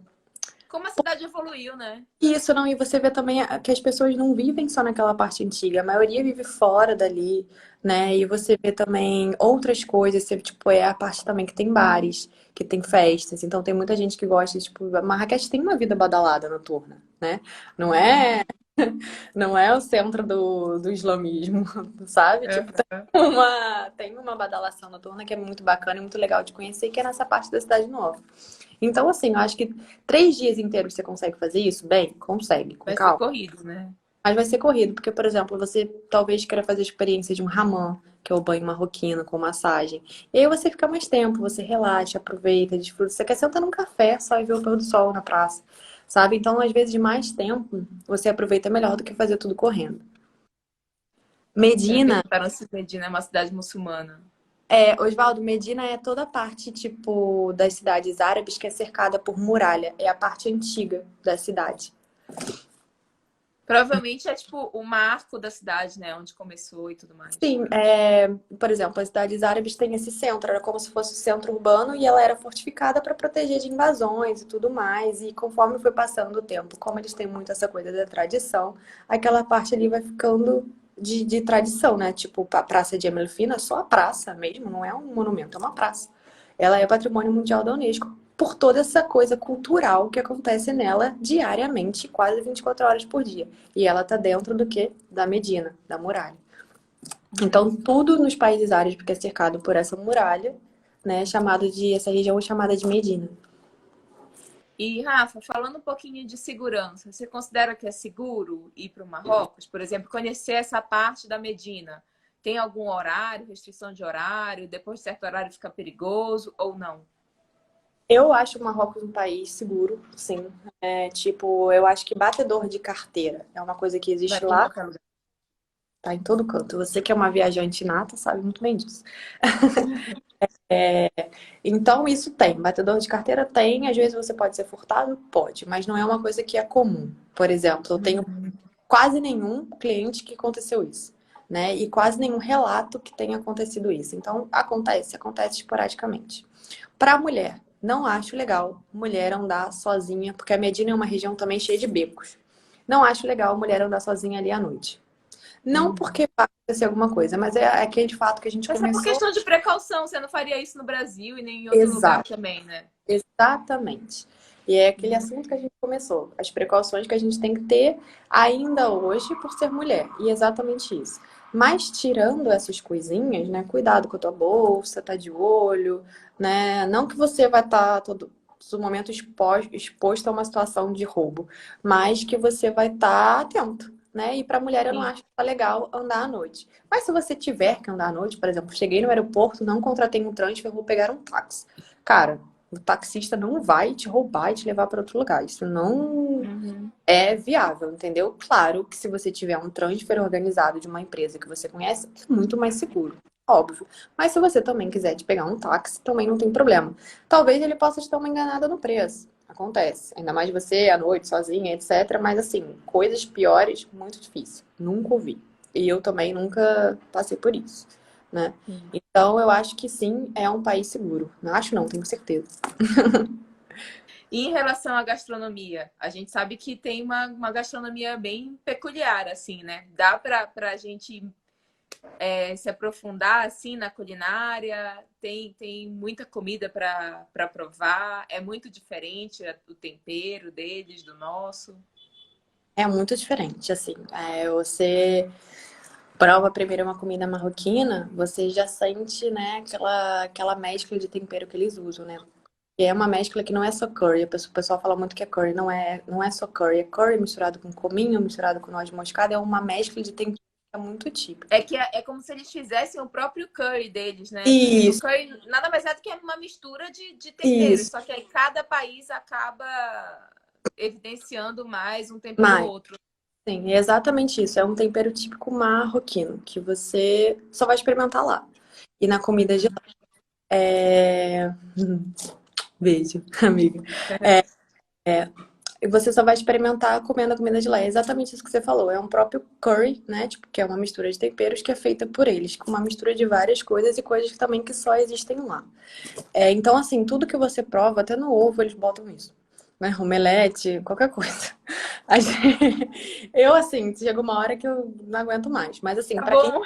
Como a cidade evoluiu, né? Isso, não, e você vê também que as pessoas não vivem só naquela parte antiga, a maioria vive fora dali, né? E você vê também outras coisas, você, tipo, é a parte também que tem bares, que tem festas, então tem muita gente que gosta, tipo, Marrakech tem uma vida badalada noturna, né? Não é, não é o centro do islamismo, sabe? Tipo, Aham. tem uma badalação noturna que é muito bacana e muito legal de conhecer, que é nessa parte da Cidade Nova. Então, assim, eu acho que 3 dias inteiros você consegue fazer isso? Bem, consegue, com Vai ser calma. corrido, né? Mas vai ser corrido, porque, por exemplo, você talvez queira fazer a experiência de um hammam, que é o banho marroquino com massagem. E aí você fica mais tempo, você relaxa, aproveita, desfruta. Você quer sentar num café só e ver o pôr do sol na praça, sabe? Então, às vezes, mais tempo, você aproveita melhor do que fazer tudo correndo. Já me Medina, perguntaram se Medina é uma cidade muçulmana. Osvaldo, Medina é toda a parte, tipo, das cidades árabes que é cercada por muralha. É a parte antiga da cidade. Provavelmente é tipo o marco da cidade, né? Onde começou e tudo mais. Sim, por exemplo, as cidades árabes têm esse centro, era como se fosse o centro urbano e ela era fortificada para proteger de invasões e tudo mais. E conforme foi passando o tempo, como eles têm muito essa coisa da tradição, aquela parte ali vai ficando de tradição, né? Tipo, a Praça de Emelfina, só a praça mesmo, não é um monumento, é uma praça. Ela é Patrimônio Mundial da Unesco por toda essa coisa cultural que acontece nela diariamente, quase 24 horas por dia. E ela tá dentro do quê? Da Medina, da muralha. Então, tudo nos países árabes, porque é cercado por essa muralha, né, essa região é chamada de Medina. E, Rafa, falando um pouquinho de segurança, você considera que é seguro ir para o Marrocos? Por exemplo, conhecer essa parte da Medina? Tem algum horário, restrição de horário? Depois de certo horário fica perigoso ou não? Eu acho o Marrocos um país seguro, sim. Tipo, eu acho que batedor de carteira é uma coisa que Vai existe em lá, qualquer lugar. tá em todo canto. Você que é uma viajante nata sabe muito bem disso. Então, isso tem. Batedor de carteira tem. Às vezes você pode ser furtado? Pode, mas não é uma coisa que é comum. Por exemplo, eu tenho quase nenhum cliente que aconteceu isso, né? E quase nenhum relato que tenha acontecido isso. Então, acontece esporadicamente. Para mulher, não acho legal mulher andar sozinha, porque a Medina é uma região também cheia de becos. Não acho legal mulher andar sozinha ali à noite. Não porque vai acontecer alguma coisa, mas é aquele fato que a gente Mas é por começou. questão de precaução, você não faria isso no Brasil e nem em outro lugar Exato. também, né? Exatamente. E é aquele assunto que a gente começou, as precauções que a gente tem que ter ainda hoje por ser mulher. E é exatamente isso. Mas tirando essas coisinhas, né? Cuidado com a tua bolsa, tá de olho, né? Não que você vai estar todo momento exposto a uma situação de roubo, mas que você vai estar atento, né? E para mulher eu não Sim. acho que tá legal andar à noite. Mas se você tiver que andar à noite, por exemplo, cheguei no aeroporto, não contratei um transfer, vou pegar um táxi. Cara, o taxista não vai te roubar e te levar para outro lugar. Isso não Uhum. é viável, entendeu? Claro que se você tiver um transfer organizado de uma empresa que você conhece, é muito mais seguro. Óbvio. Mas se você também quiser te pegar um táxi, também não tem problema. Talvez ele possa te dar uma enganada no preço. Acontece. Ainda mais você à noite, sozinha, etc. Mas assim, coisas piores, muito difícil. Nunca ouvi. E eu também nunca passei por isso, né? Sim. Então eu acho que sim, é um país seguro. Não acho não, tenho certeza. E em relação à gastronomia, a gente sabe que tem uma gastronomia bem peculiar, assim, né? Dá para a gente se aprofundar assim na culinária? Tem muita comida para provar? É muito diferente o tempero deles do nosso? É muito diferente, assim. Você prova primeiro uma comida marroquina, você já sente, né, aquela mescla de tempero que eles usam, né? E é uma mescla que não é só curry. O pessoal fala muito que é curry. Não é só curry. É curry misturado com cominho, misturado com noz moscada. É uma mescla de tempero que é muito típica. É como se eles fizessem o próprio curry deles, né? Porque o Isso, curry nada mais é do que uma mistura de temperos, isso. só que aí cada país acaba evidenciando mais um tempero ou Mas, outro. sim, é exatamente isso. É um tempero típico marroquino, que você só vai experimentar lá. E na comida de lá. É... Beijo, amiga. E você só vai experimentar comendo a comida de lá. É exatamente isso que você falou. É um próprio curry, né? Tipo, que é uma mistura de temperos que é feita por eles, com uma mistura de várias coisas e coisas também que só existem lá. Então, assim, tudo que você prova, até no ovo eles botam isso. Né? Omelete, qualquer coisa. Eu, assim, chega uma hora que eu não aguento mais. Mas, assim, Tá pra quem bom.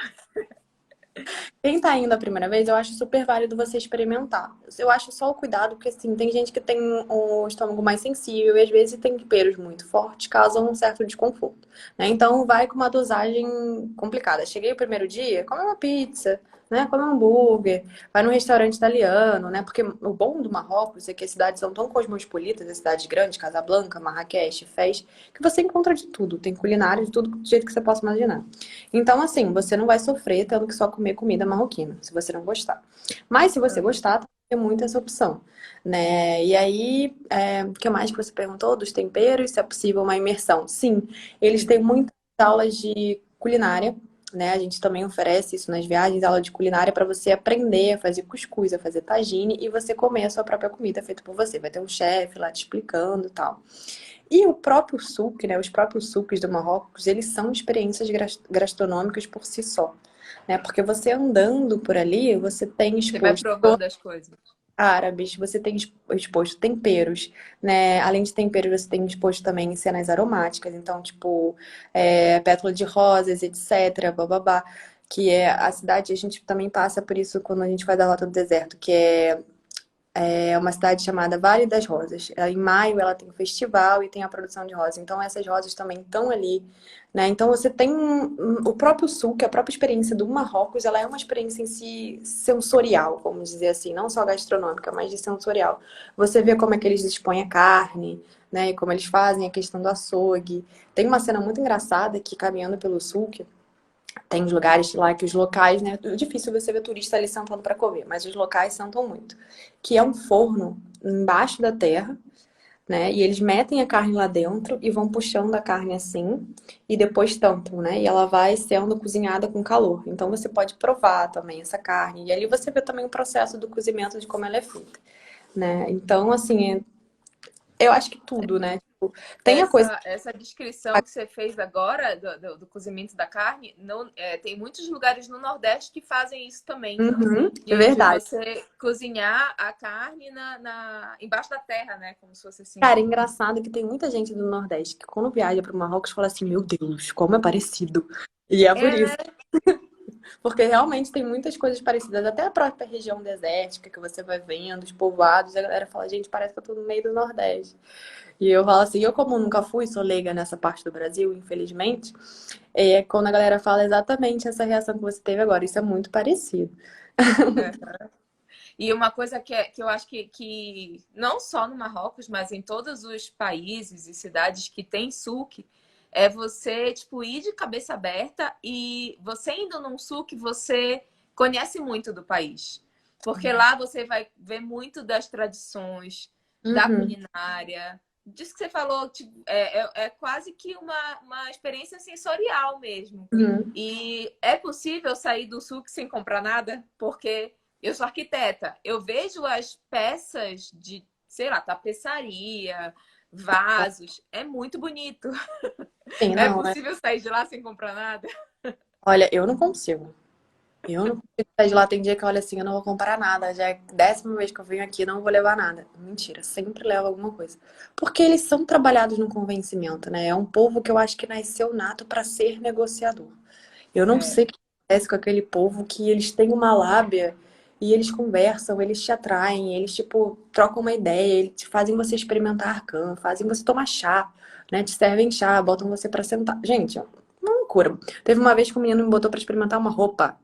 tá indo a primeira vez, eu acho super válido você experimentar. Eu acho só o cuidado, porque assim, tem gente que tem o estômago mais sensível e às vezes temperos muito fortes causam um certo desconforto, né? Então vai com uma dosagem complicada. Cheguei o primeiro dia, come uma pizza, né? Come um hambúrguer, vai num restaurante italiano, né? Porque o bom do Marrocos é que as cidades são tão cosmopolitas, as cidades grandes, Casablanca, Marrakech, Fez, que você encontra de tudo. Tem culinária de tudo do jeito que você possa imaginar. Então, assim, você não vai sofrer tendo que só comer comida marroquina, se você não gostar. Mas se você gostar, tem muito essa opção, né? E aí, o que mais que você perguntou? Dos temperos, se é possível uma imersão? Sim, eles têm muitas aulas de culinária, né? A gente também oferece isso nas viagens, aula de culinária para você aprender a fazer cuscuz, a fazer tagine e você comer a sua própria comida feita por você. Vai ter um chefe lá te explicando e tal. E o próprio souk, né, os próprios souks do Marrocos, eles são experiências gastronômicas por si só, né? Porque você andando por ali, você tem Você vai exposto provando as coisas. árabes, você tem exposto temperos, né? Além de temperos, você tem exposto também cenas aromáticas, então, tipo, pétala de rosas, etc, bababá. Que é a cidade, a gente também passa por isso quando a gente faz a Rota do Deserto, que é uma cidade chamada Vale das Rosas. Em maio ela tem um festival e tem a produção de rosas. Então essas rosas também estão ali, né? Então você tem o próprio sul, que é a própria experiência do Marrocos, ela é uma experiência em si sensorial, vamos dizer assim, não só gastronômica, mas de sensorial. Você vê como é que eles dispõem a carne, né? E como eles fazem a questão do açougue. Tem uma cena muito engraçada que caminhando pelo sul, que tem os lugares lá que os locais, né? É difícil você ver turista ali sentando para comer, mas os locais sentam muito. Que é um forno embaixo da terra, né? E eles metem a carne lá dentro e vão puxando a carne assim e depois tampam, né? E ela vai sendo cozinhada com calor. Então você pode provar também essa carne. E ali você vê também o processo do cozimento de como ela é feita, né? Então, assim, eu acho que tudo, né? Tipo, tem a coisa. Essa descrição que você fez agora do cozimento da carne, não, tem muitos lugares no Nordeste que fazem isso também. Uhum, é De verdade. você cozinhar a carne embaixo da terra, né? Como se fosse assim. Cara, é engraçado que tem muita gente do Nordeste que quando viaja para o Marrocos fala assim, meu Deus, como é parecido. E é por É, isso, né? porque realmente tem muitas coisas parecidas, até a própria região desértica que você vai vendo, os povoados, a galera fala, gente, parece que eu tô no meio do Nordeste. E eu falo assim, eu como nunca fui, sou leiga nessa parte do Brasil, infelizmente, quando a galera fala exatamente essa reação que você teve agora, isso é muito parecido. E uma coisa que eu acho que não só no Marrocos, mas em todos os países e cidades que tem souk, é você, tipo, ir de cabeça aberta e você indo num souk, você conhece muito do país. Porque lá você vai ver muito das tradições, da Uhum, culinária. Disso que você falou, tipo, é quase que uma experiência sensorial mesmo. uhum, E é possível sair do souk sem comprar nada? Porque eu sou arquiteta. Eu vejo as peças de, sei lá, tapeçaria, vasos. É muito bonito. sim, É não, possível sair de lá sem comprar nada? olha, eu não consigo. Eu não consigo sair de lá. Tem dia que eu olho assim, eu não vou comprar nada. Já é a 10ª vez que eu venho aqui, não vou levar nada. Mentira, sempre levo alguma coisa. Porque eles são trabalhados no convencimento, né? É um povo que eu acho que nasceu nato para ser negociador. Eu não É. sei. acontece com aquele povo que eles têm uma lábia e eles conversam, eles te atraem, eles, tipo, trocam uma ideia, eles fazem você experimentar arcã, fazem você tomar chá, né? Te servem chá, botam você pra sentar. Gente, é uma loucura. Teve uma vez que o menino me botou pra experimentar uma roupa.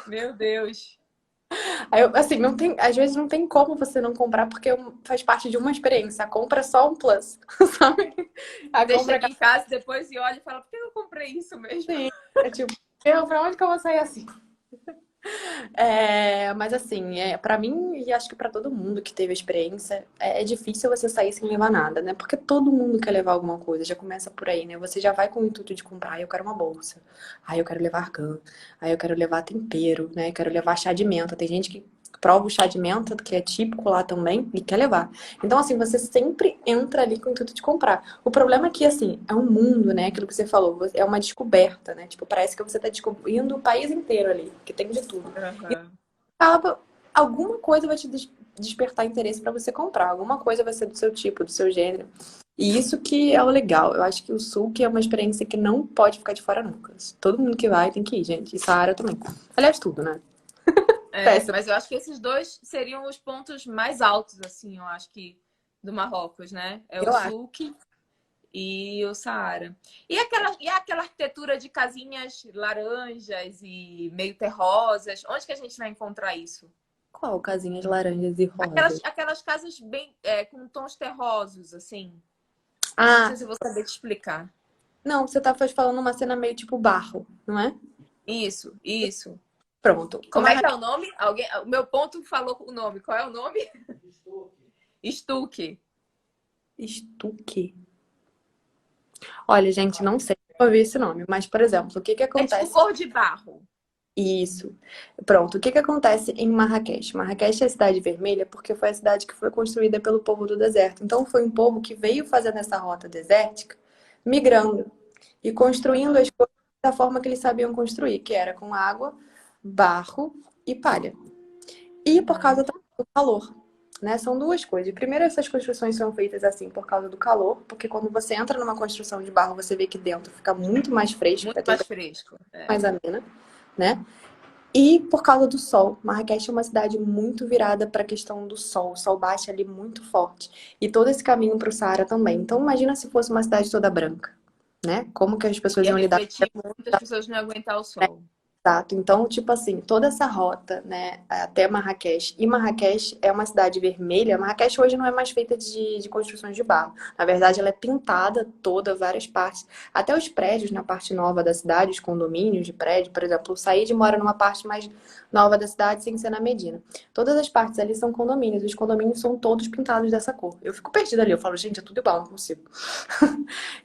Meu Deus. Aí, assim, não tem, às vezes não tem como você não comprar, porque faz parte de uma experiência. A compra é só um plus, sabe? A Você compra chega em casa depois e olha e fala, por que eu comprei isso mesmo? é tipo, eu, pra onde que eu vou sair assim? Mas assim, para mim e acho que para todo mundo que teve a experiência, é difícil você sair sem levar nada, né? Porque todo mundo quer levar alguma coisa, já começa por aí, né? Você já vai com o intuito de comprar, eu quero uma bolsa, aí eu quero levar argan, aí eu quero levar tempero, né? Eu quero levar chá de menta. Tem gente que prova o chá de menta, que é típico lá também, e quer levar. Então, assim, você sempre entra ali com o intuito de comprar. O problema é que, assim, é um mundo, né? Aquilo que você falou, é uma descoberta, né? Tipo, parece que você tá descobrindo o país inteiro ali, que tem de tudo. Aham. Acaba, alguma coisa vai te despertar interesse para você comprar, alguma coisa vai ser do seu tipo, do seu gênero. E isso que é o legal. Eu acho que o Sul que é uma experiência que não pode ficar de fora nunca. Todo mundo que vai tem que ir, gente. E Saara também. Aliás, tudo, né? É, Peça. mas eu acho que esses dois seriam os pontos mais altos, assim, eu acho que do Marrocos, né? É o Eu acho. sulk e o Saara. E aquela arquitetura de casinhas laranjas e meio terrosas? Onde que a gente vai encontrar isso? Qual? Casinhas laranjas e rosas. Aquelas casas bem com tons terrosos, assim. Não sei Ah, se eu vou saber te explicar. não, você tá falando uma cena meio tipo barro, não é? Isso, isso. Pronto. Como é que é o nome? Alguém, o meu ponto falou o nome. Qual é o nome? Stuque. Estuque. Olha, gente, não sei se eu ouvi esse nome, mas, por exemplo, o que que É tipo acontece? cor de barro. Isso. Pronto. O que que acontece em Marrakech? Marrakech é a cidade vermelha porque foi a cidade que foi construída pelo povo do deserto. Então, foi um povo que veio fazendo essa rota desértica, migrando e construindo as coisas da forma que eles sabiam construir, que era com água, barro e palha. E por causa Uhum. também do calor, né? São duas coisas. Primeiro, essas construções são feitas assim por causa do calor, porque quando você entra numa construção de barro, você vê que dentro fica muito mais fresco, Muito a mais temperatura fresco. É. mais amena, né? E por causa do sol. Marrakech é uma cidade muito virada para a questão do sol. O sol bate ali muito forte. E todo esse caminho para o Saara também. Então, imagina se fosse uma cidade toda branca, né? Como que as pessoas Ia iam lidar refletir muito, as pessoas não iam aguentar o sol. Exato. Então, tipo assim, toda essa rota, né, até Marrakech. E Marrakech é uma cidade vermelha. Marrakech hoje não é mais feita de construções de barro. Na verdade, ela é pintada toda, várias partes. Até os prédios na parte nova da cidade, os condomínios de prédio, por exemplo, o Said mora numa parte mais nova da cidade, sem ser na Medina. Todas as partes ali são condomínios. Os condomínios são todos pintados dessa cor. Eu fico perdida ali. Eu falo, gente, é tudo igual, não consigo.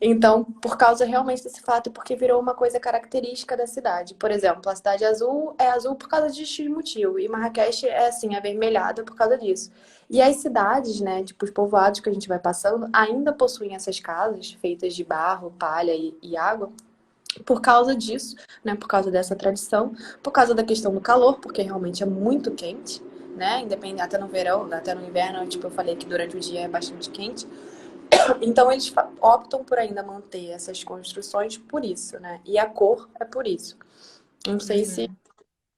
Então, por causa realmente desse fato, porque virou uma coisa característica da cidade. Por exemplo, a cidade azul é azul por causa de X motivo, e Marrakech é assim, avermelhada por causa disso. E as cidades, né, tipo os povoados que a gente vai passando, ainda possuem essas casas feitas de barro, palha e água, por causa disso, né, por causa dessa tradição, por causa da questão do calor, porque realmente é muito quente, né, independente, até no verão, até no inverno, tipo eu falei que durante o dia é bastante quente. Então eles optam por ainda manter essas construções por isso, né? E a cor é por isso. Não sei se Uhum.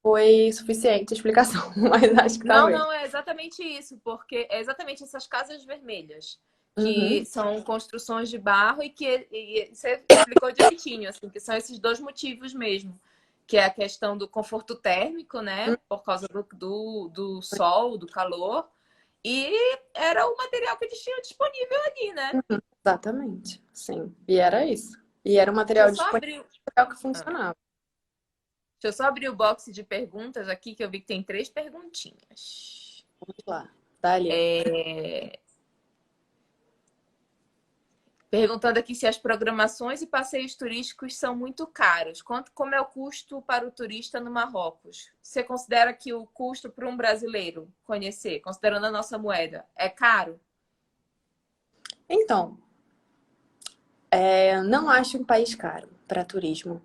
foi suficiente a explicação, mas acho que tá Não, bem. não, é exatamente isso, porque é exatamente essas casas vermelhas, que Uhum, são construções de barro e você explicou direitinho, assim, que são esses dois motivos mesmo, que é a questão do conforto térmico, né, por causa do sol, do calor, e era o material que eles tinham disponível ali, né? exatamente, sim. E era isso. E era um Deixa eu material só disponível abrir, que ah, funcionava. deixa eu só abrir o box de perguntas aqui, que eu vi que tem três perguntinhas. Vamos lá. Dali. É, perguntando aqui se as programações e passeios turísticos são muito caros. Como é o custo para o turista no Marrocos? Você considera que o custo para um brasileiro conhecer, considerando a nossa moeda, é caro? Então, não acho um país caro para turismo.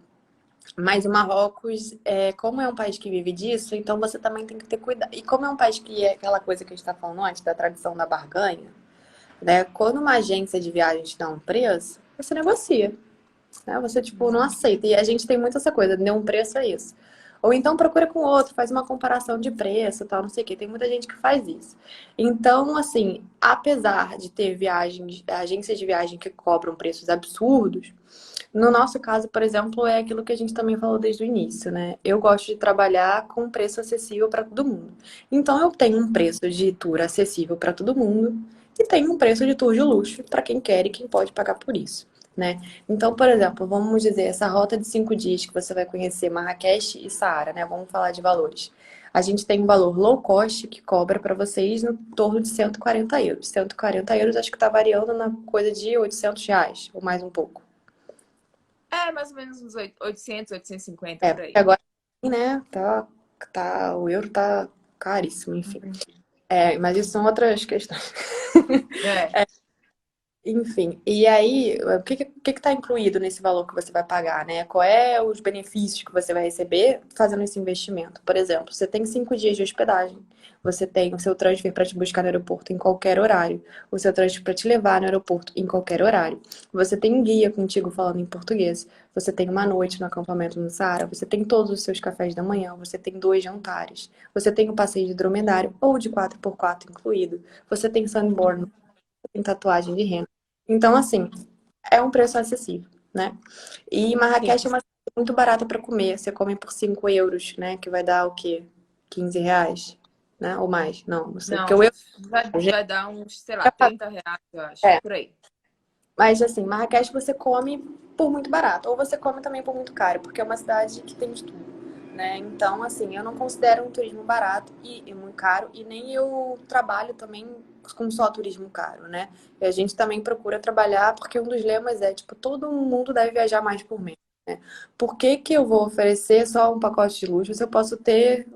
Mas o Marrocos, como é um país que vive disso, então você também tem que ter cuidado. E como é um país que é aquela coisa que a gente está falando antes, da tradição da barganha, né? Quando uma agência de viagem te dá um preço, você negocia. né? Você, tipo, não aceita. E a gente tem muito essa coisa, nenhum preço é isso. Ou então procura com outro, faz uma comparação de preço, tal, não sei o quê. Tem muita gente que faz isso. Então, assim, apesar de ter viagens, agências de viagem que cobram preços absurdos, no nosso caso, por exemplo, é aquilo que a gente também falou desde o início, né? Eu gosto de trabalhar com preço acessível para todo mundo. Então, eu tenho um preço de tour acessível para todo mundo e tenho um preço de tour de luxo para quem quer e quem pode pagar por isso, né? Então, por exemplo, vamos dizer, essa rota de 5 dias que você vai conhecer Marrakech e Saara, né? Vamos falar de valores. A gente tem um valor low cost que cobra para vocês no torno de 140 euros. 140 euros acho que está variando na coisa de R$ 800, ou mais um pouco. É, mais ou menos uns 800, 850 É, por porque aí. agora, né, o euro tá caríssimo, enfim. É, mas isso são outras questões. É. Enfim, e aí, o que tá incluído nesse valor que você vai pagar, né? Qual é os benefícios que você vai receber fazendo esse investimento? Por exemplo, você tem 5 dias de hospedagem, você tem o seu transfer para te buscar no aeroporto em qualquer horário, o seu transfer para te levar no aeroporto em qualquer horário, você tem um guia contigo falando em português, você tem uma noite no acampamento no Saara, você tem todos os seus cafés da manhã, você tem 2 jantares, você tem o passeio de dromedário ou de 4x4 incluído, você tem sunborn, você tem tatuagem de rena. Então, assim, é um preço acessível, né? E Sim. Marrakech é uma cidade muito barata para comer. Você come por 5 euros, né? Que vai dar o quê? R$ 15, né? Ou mais? Não sei. Porque Não, o euro vai dar uns, sei lá, R$ 30, eu acho, é. por aí. Mas, assim, Marrakech você come por muito barato. Ou você come também por muito caro, porque é uma cidade que tem de tudo, né? Então, assim, eu não considero um turismo barato e muito caro. E nem eu trabalho também com só turismo caro, né? E a gente também procura trabalhar, porque um dos lemas é, tipo, todo mundo deve viajar mais por mês, né? Por que que eu vou oferecer só um pacote de luxo se eu posso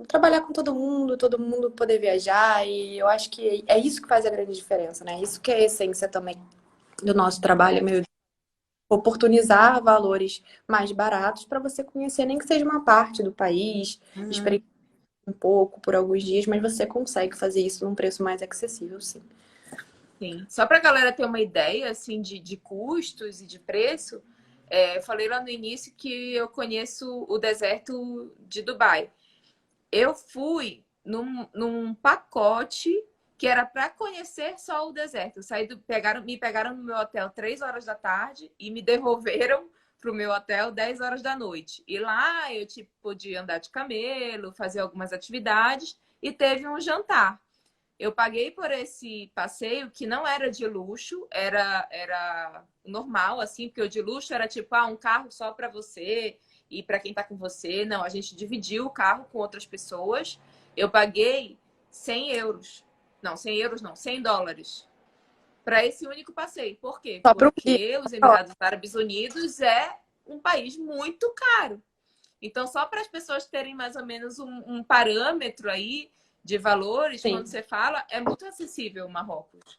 trabalhar com todo mundo poder viajar? E eu acho que é isso que faz a grande diferença, né? Isso que é a essência também do nosso trabalho, é meio oportunizar valores mais baratos para você conhecer, nem que seja uma parte do país, Uhum. experimentar um pouco por alguns dias, mas você consegue fazer isso num preço mais acessível, sim. Sim. Só para a galera ter uma ideia assim de custos e de preço, eu falei lá no início que eu conheço o deserto de Dubai. Eu fui num pacote que era para conhecer só o deserto. Eu me pegaram no meu hotel 3 horas da tarde e me devolveram pro meu hotel 10 horas da noite. E lá eu tipo podia andar de camelo, fazer algumas atividades e teve um jantar. Eu paguei por esse passeio que não era de luxo, era normal, assim, porque o de luxo era tipo, um carro só para você e para quem tá com você. Não, a gente dividiu o carro com outras pessoas. Eu paguei 100 euros. Não, 100 euros não, US$ 100 para esse único passeio. Por quê? Só para um dia. Porque os Emirados Árabes Unidos é um país muito caro. Então, só para as pessoas terem mais ou menos um parâmetro aí de valores, quando Sim, você fala, é muito acessível o Marrocos.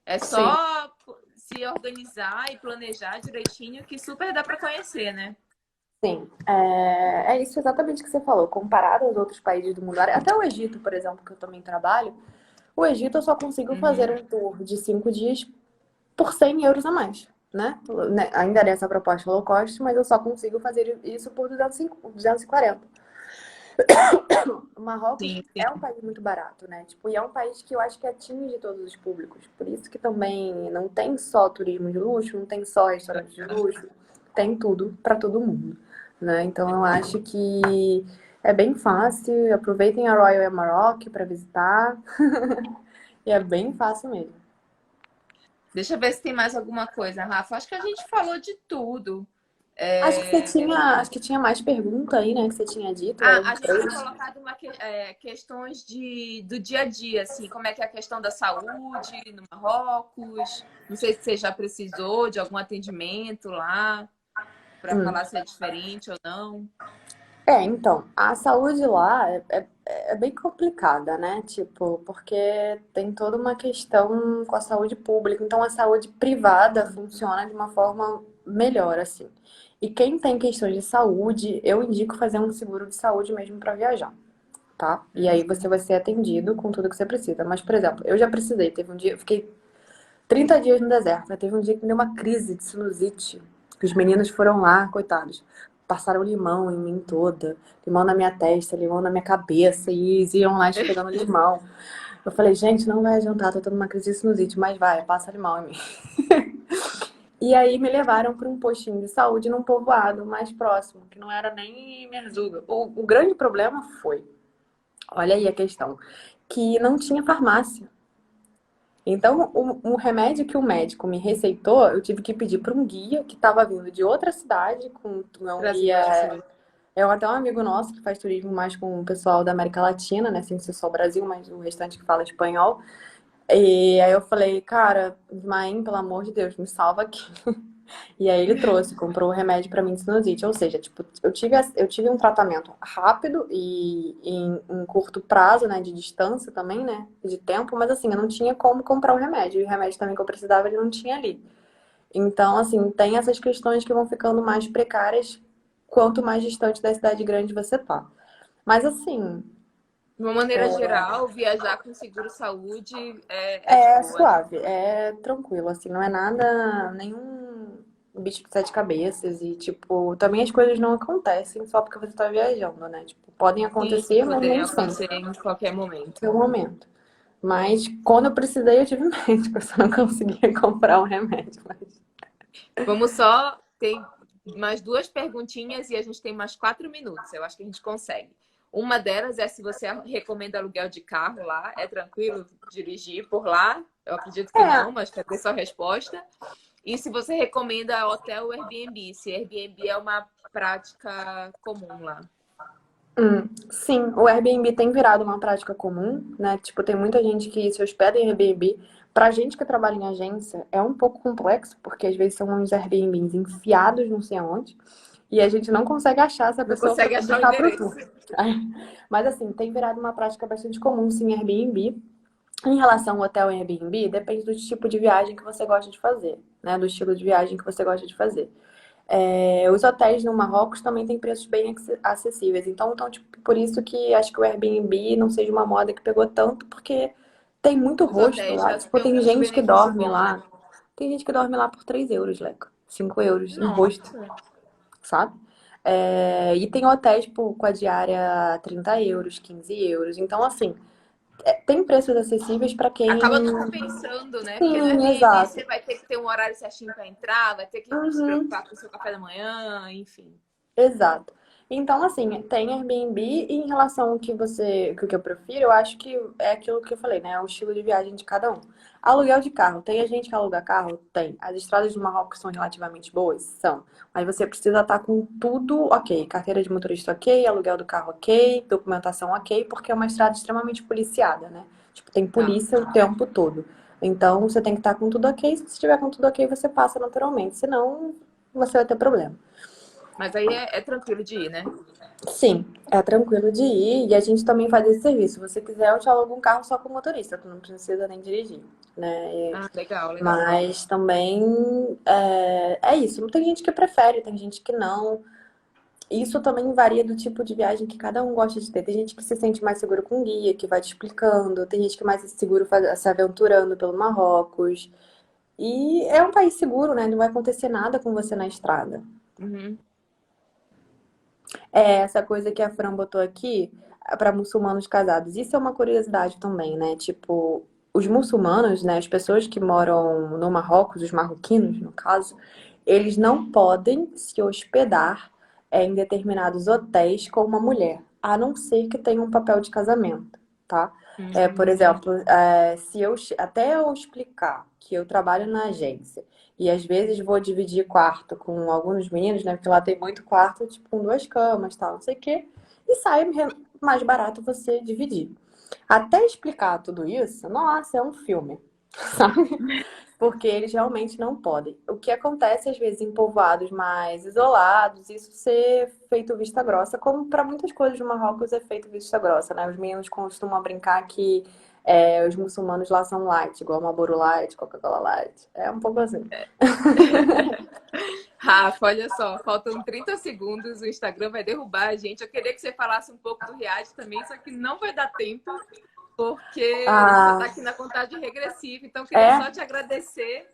É sim, só se organizar e planejar direitinho que super dá para conhecer, né? sim. É isso exatamente que você falou. Comparado aos outros países do mundo, até o Egito, por exemplo, que eu também trabalho, o Egito eu só consigo fazer Uhum. um tour de 5 dias por 100 euros a mais, né? Ainda nessa proposta low cost, mas eu só consigo fazer isso por 240. O Marrocos Sim, é um sim. país muito barato, né? Tipo, e é um país que eu acho que atinge todos os públicos. Por isso que também não tem só turismo de luxo, não tem só restaurante de luxo, tem tudo para todo mundo, né? Então eu acho que é bem fácil. Aproveitem a Royal Emirates para visitar. E é bem fácil mesmo. Deixa eu ver se tem mais alguma coisa, Rafa. Acho que a gente falou de tudo. Acho que tinha mais pergunta aí, né? Que você tinha dito, eram A gente tinha 3. colocado questões do dia a dia, assim, como é que é a questão da saúde no Marrocos. Não sei se você já precisou de algum atendimento lá para falar se é diferente ou não. Então, a saúde lá é bem complicada, né? Tipo, porque tem toda uma questão com a saúde pública, então a saúde privada funciona de uma forma melhor, assim. E quem tem questões de saúde, eu indico fazer um seguro de saúde mesmo para viajar, tá? E aí você vai ser atendido com tudo que você precisa. Mas, por exemplo, eu já precisei, teve um dia, eu fiquei 30 dias no deserto, né? Teve um dia que me deu uma crise de sinusite. Os meninos foram lá, coitados, passaram limão em mim toda, limão na minha testa, limão na minha cabeça, e eles iam lá esfregando limão. Eu falei, gente, não vai adiantar, tô tendo uma crise de sinusite, mas vai, passa limão em mim. E aí me levaram para um postinho de saúde num povoado mais próximo, que não era nem Merzuga. O grande problema foi, olha aí a questão, que não tinha farmácia. Então, o remédio que o médico me receitou, eu tive que pedir para um guia que estava vindo de outra cidade, com um guia. Brasileiro. É até um amigo nosso que faz turismo mais com o pessoal da América Latina, né? Sem ser só o Brasil, mas o restante que fala espanhol. E aí eu falei, cara, Ismael, pelo amor de Deus, me salva aqui. E aí ele trouxe, comprou o remédio pra mim de sinusite. Ou seja, tipo, eu tive um tratamento rápido e em curto prazo, né? De distância também, né? De tempo, mas assim, eu não tinha como comprar o remédio. E o remédio também que eu precisava, ele não tinha ali. Então, assim, tem essas questões que vão ficando mais precárias quanto mais distante da cidade grande você tá. Mas assim, De uma maneira geral, viajar com seguro-saúde é de é boa, né? suave, é tranquilo, assim, não é nada, nenhum bicho de sete cabeças e, tipo, também as coisas não acontecem só porque você tá viajando, né? Tipo, podem Sim, acontecer, mas poder nem sempre, acontecer em qualquer momento. no momento. Mas quando eu precisei, eu tive médico, eu só não conseguia comprar um remédio. Mas... Vamos só, tem mais duas perguntinhas e a gente tem mais 4 minutos. Eu acho que a gente consegue. Uma delas é se você recomenda aluguel de carro lá. É tranquilo dirigir por lá? Eu acredito que É, não, mas quero ter sua resposta. E se você recomenda hotel ou Airbnb? Se Airbnb é uma prática comum lá. sim, o Airbnb tem virado uma prática comum, né? Tipo, tem muita gente que se hospeda em Airbnb. Pra gente que trabalha em agência, é um pouco complexo, porque às vezes são uns Airbnbs enfiados não sei aonde, e a gente não consegue achar essa Não pessoa para consegue achar o publicar pro endereço. tour. Mas assim, tem virado uma prática bastante comum, sim, Airbnb. Em relação ao hotel em Airbnb, depende do tipo de viagem que você gosta de fazer, né? Do estilo de viagem que você gosta de fazer. Os hotéis no Marrocos também têm preços bem acessíveis. Então, tipo, por isso que acho que o Airbnb não seja uma moda que pegou tanto, porque tem muito Os rosto hotéis lá. já Tipo, têm um tem gente que custo-benefício dorme bom, né? lá. Tem gente que dorme lá por 3 euros, Leca. 5 euros em rosto, Nossa. sabe? E tem hotéis, tipo, com a diária 30 euros, 15 euros. Então, assim, tem preços acessíveis para quem. Acaba não compensando, né? Porque no Sim, Airbnb exato. você vai ter que ter um horário certinho para entrar, vai ter que se Uhum. preocupar com o seu café da manhã, enfim. Exato. Então, assim, tem Airbnb e em relação ao que eu prefiro, eu acho que é aquilo que eu falei, né? É o estilo de viagem de cada um. Aluguel de carro. Tem a gente que aluga carro? Tem. As estradas do Marrocos são relativamente boas? São. Mas você precisa estar com tudo ok. Carteira de motorista ok, aluguel do carro ok, documentação ok, porque é uma estrada extremamente policiada, né? Tipo, tem Tá. polícia o tempo todo. Então, você tem que estar com tudo ok. Se você estiver com tudo ok, você passa naturalmente. Senão, você vai ter problema. Mas aí é tranquilo de ir, né? Sim, é tranquilo de ir e a gente também faz esse serviço. Se você quiser, eu te alugo um carro só com motorista, tu não precisa nem dirigir, né? Ah, legal, legal. Mas também é isso. Tem gente que prefere, tem gente que não. Isso também varia do tipo de viagem que cada um gosta de ter. Tem gente que se sente mais seguro com guia, que vai te explicando. Tem gente que é mais seguro se aventurando pelo Marrocos. E é um país seguro, né? Não vai acontecer nada com você na estrada. Uhum. Essa coisa que a Fran botou aqui para muçulmanos casados. Isso é uma curiosidade também, né? Tipo, os muçulmanos, né, as pessoas que moram no Marrocos, os marroquinos, no caso, eles não podem se hospedar em determinados hotéis com uma mulher, a não ser que tenha um papel de casamento, tá? Por Hum. exemplo, se eu até eu explicar que eu trabalho na agência e às vezes vou dividir quarto com alguns meninos, né? Porque lá tem muito quarto, tipo, com 2 camas, tal, não sei o quê. E sai mais barato você dividir. Até explicar tudo isso, nossa, é um filme, sabe? Porque eles realmente não podem. O que acontece às vezes em povoados mais isolados, isso ser feito vista grossa, como para muitas coisas no Marrocos é feito vista grossa, né? Os meninos costumam brincar que os muçulmanos lá são light, igual Marlboro Light, Coca-Cola Light. É um pouco assim. Rafa, olha só, faltam 30 segundos, o Instagram vai derrubar a gente. Eu queria que você falasse um pouco do Riad também, só que não vai dar tempo, porque a gente já está Ah, aqui na contagem regressiva. Então, eu queria é? só te agradecer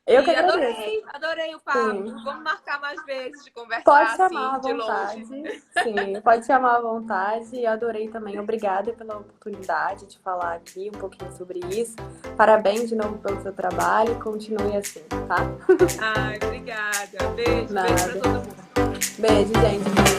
Eu que E agradeço. adorei o papo. Sim. Vamos marcar mais vezes de Pode conversar chamar à assim, de vontade. longe. Sim, pode chamar à vontade. E adorei também. Obrigada pela oportunidade de falar aqui um pouquinho sobre isso. Parabéns de novo pelo seu trabalho e continue assim, tá? Ai, obrigada. Beijo, beijo Nada. pra todo mundo. Beijo, gente.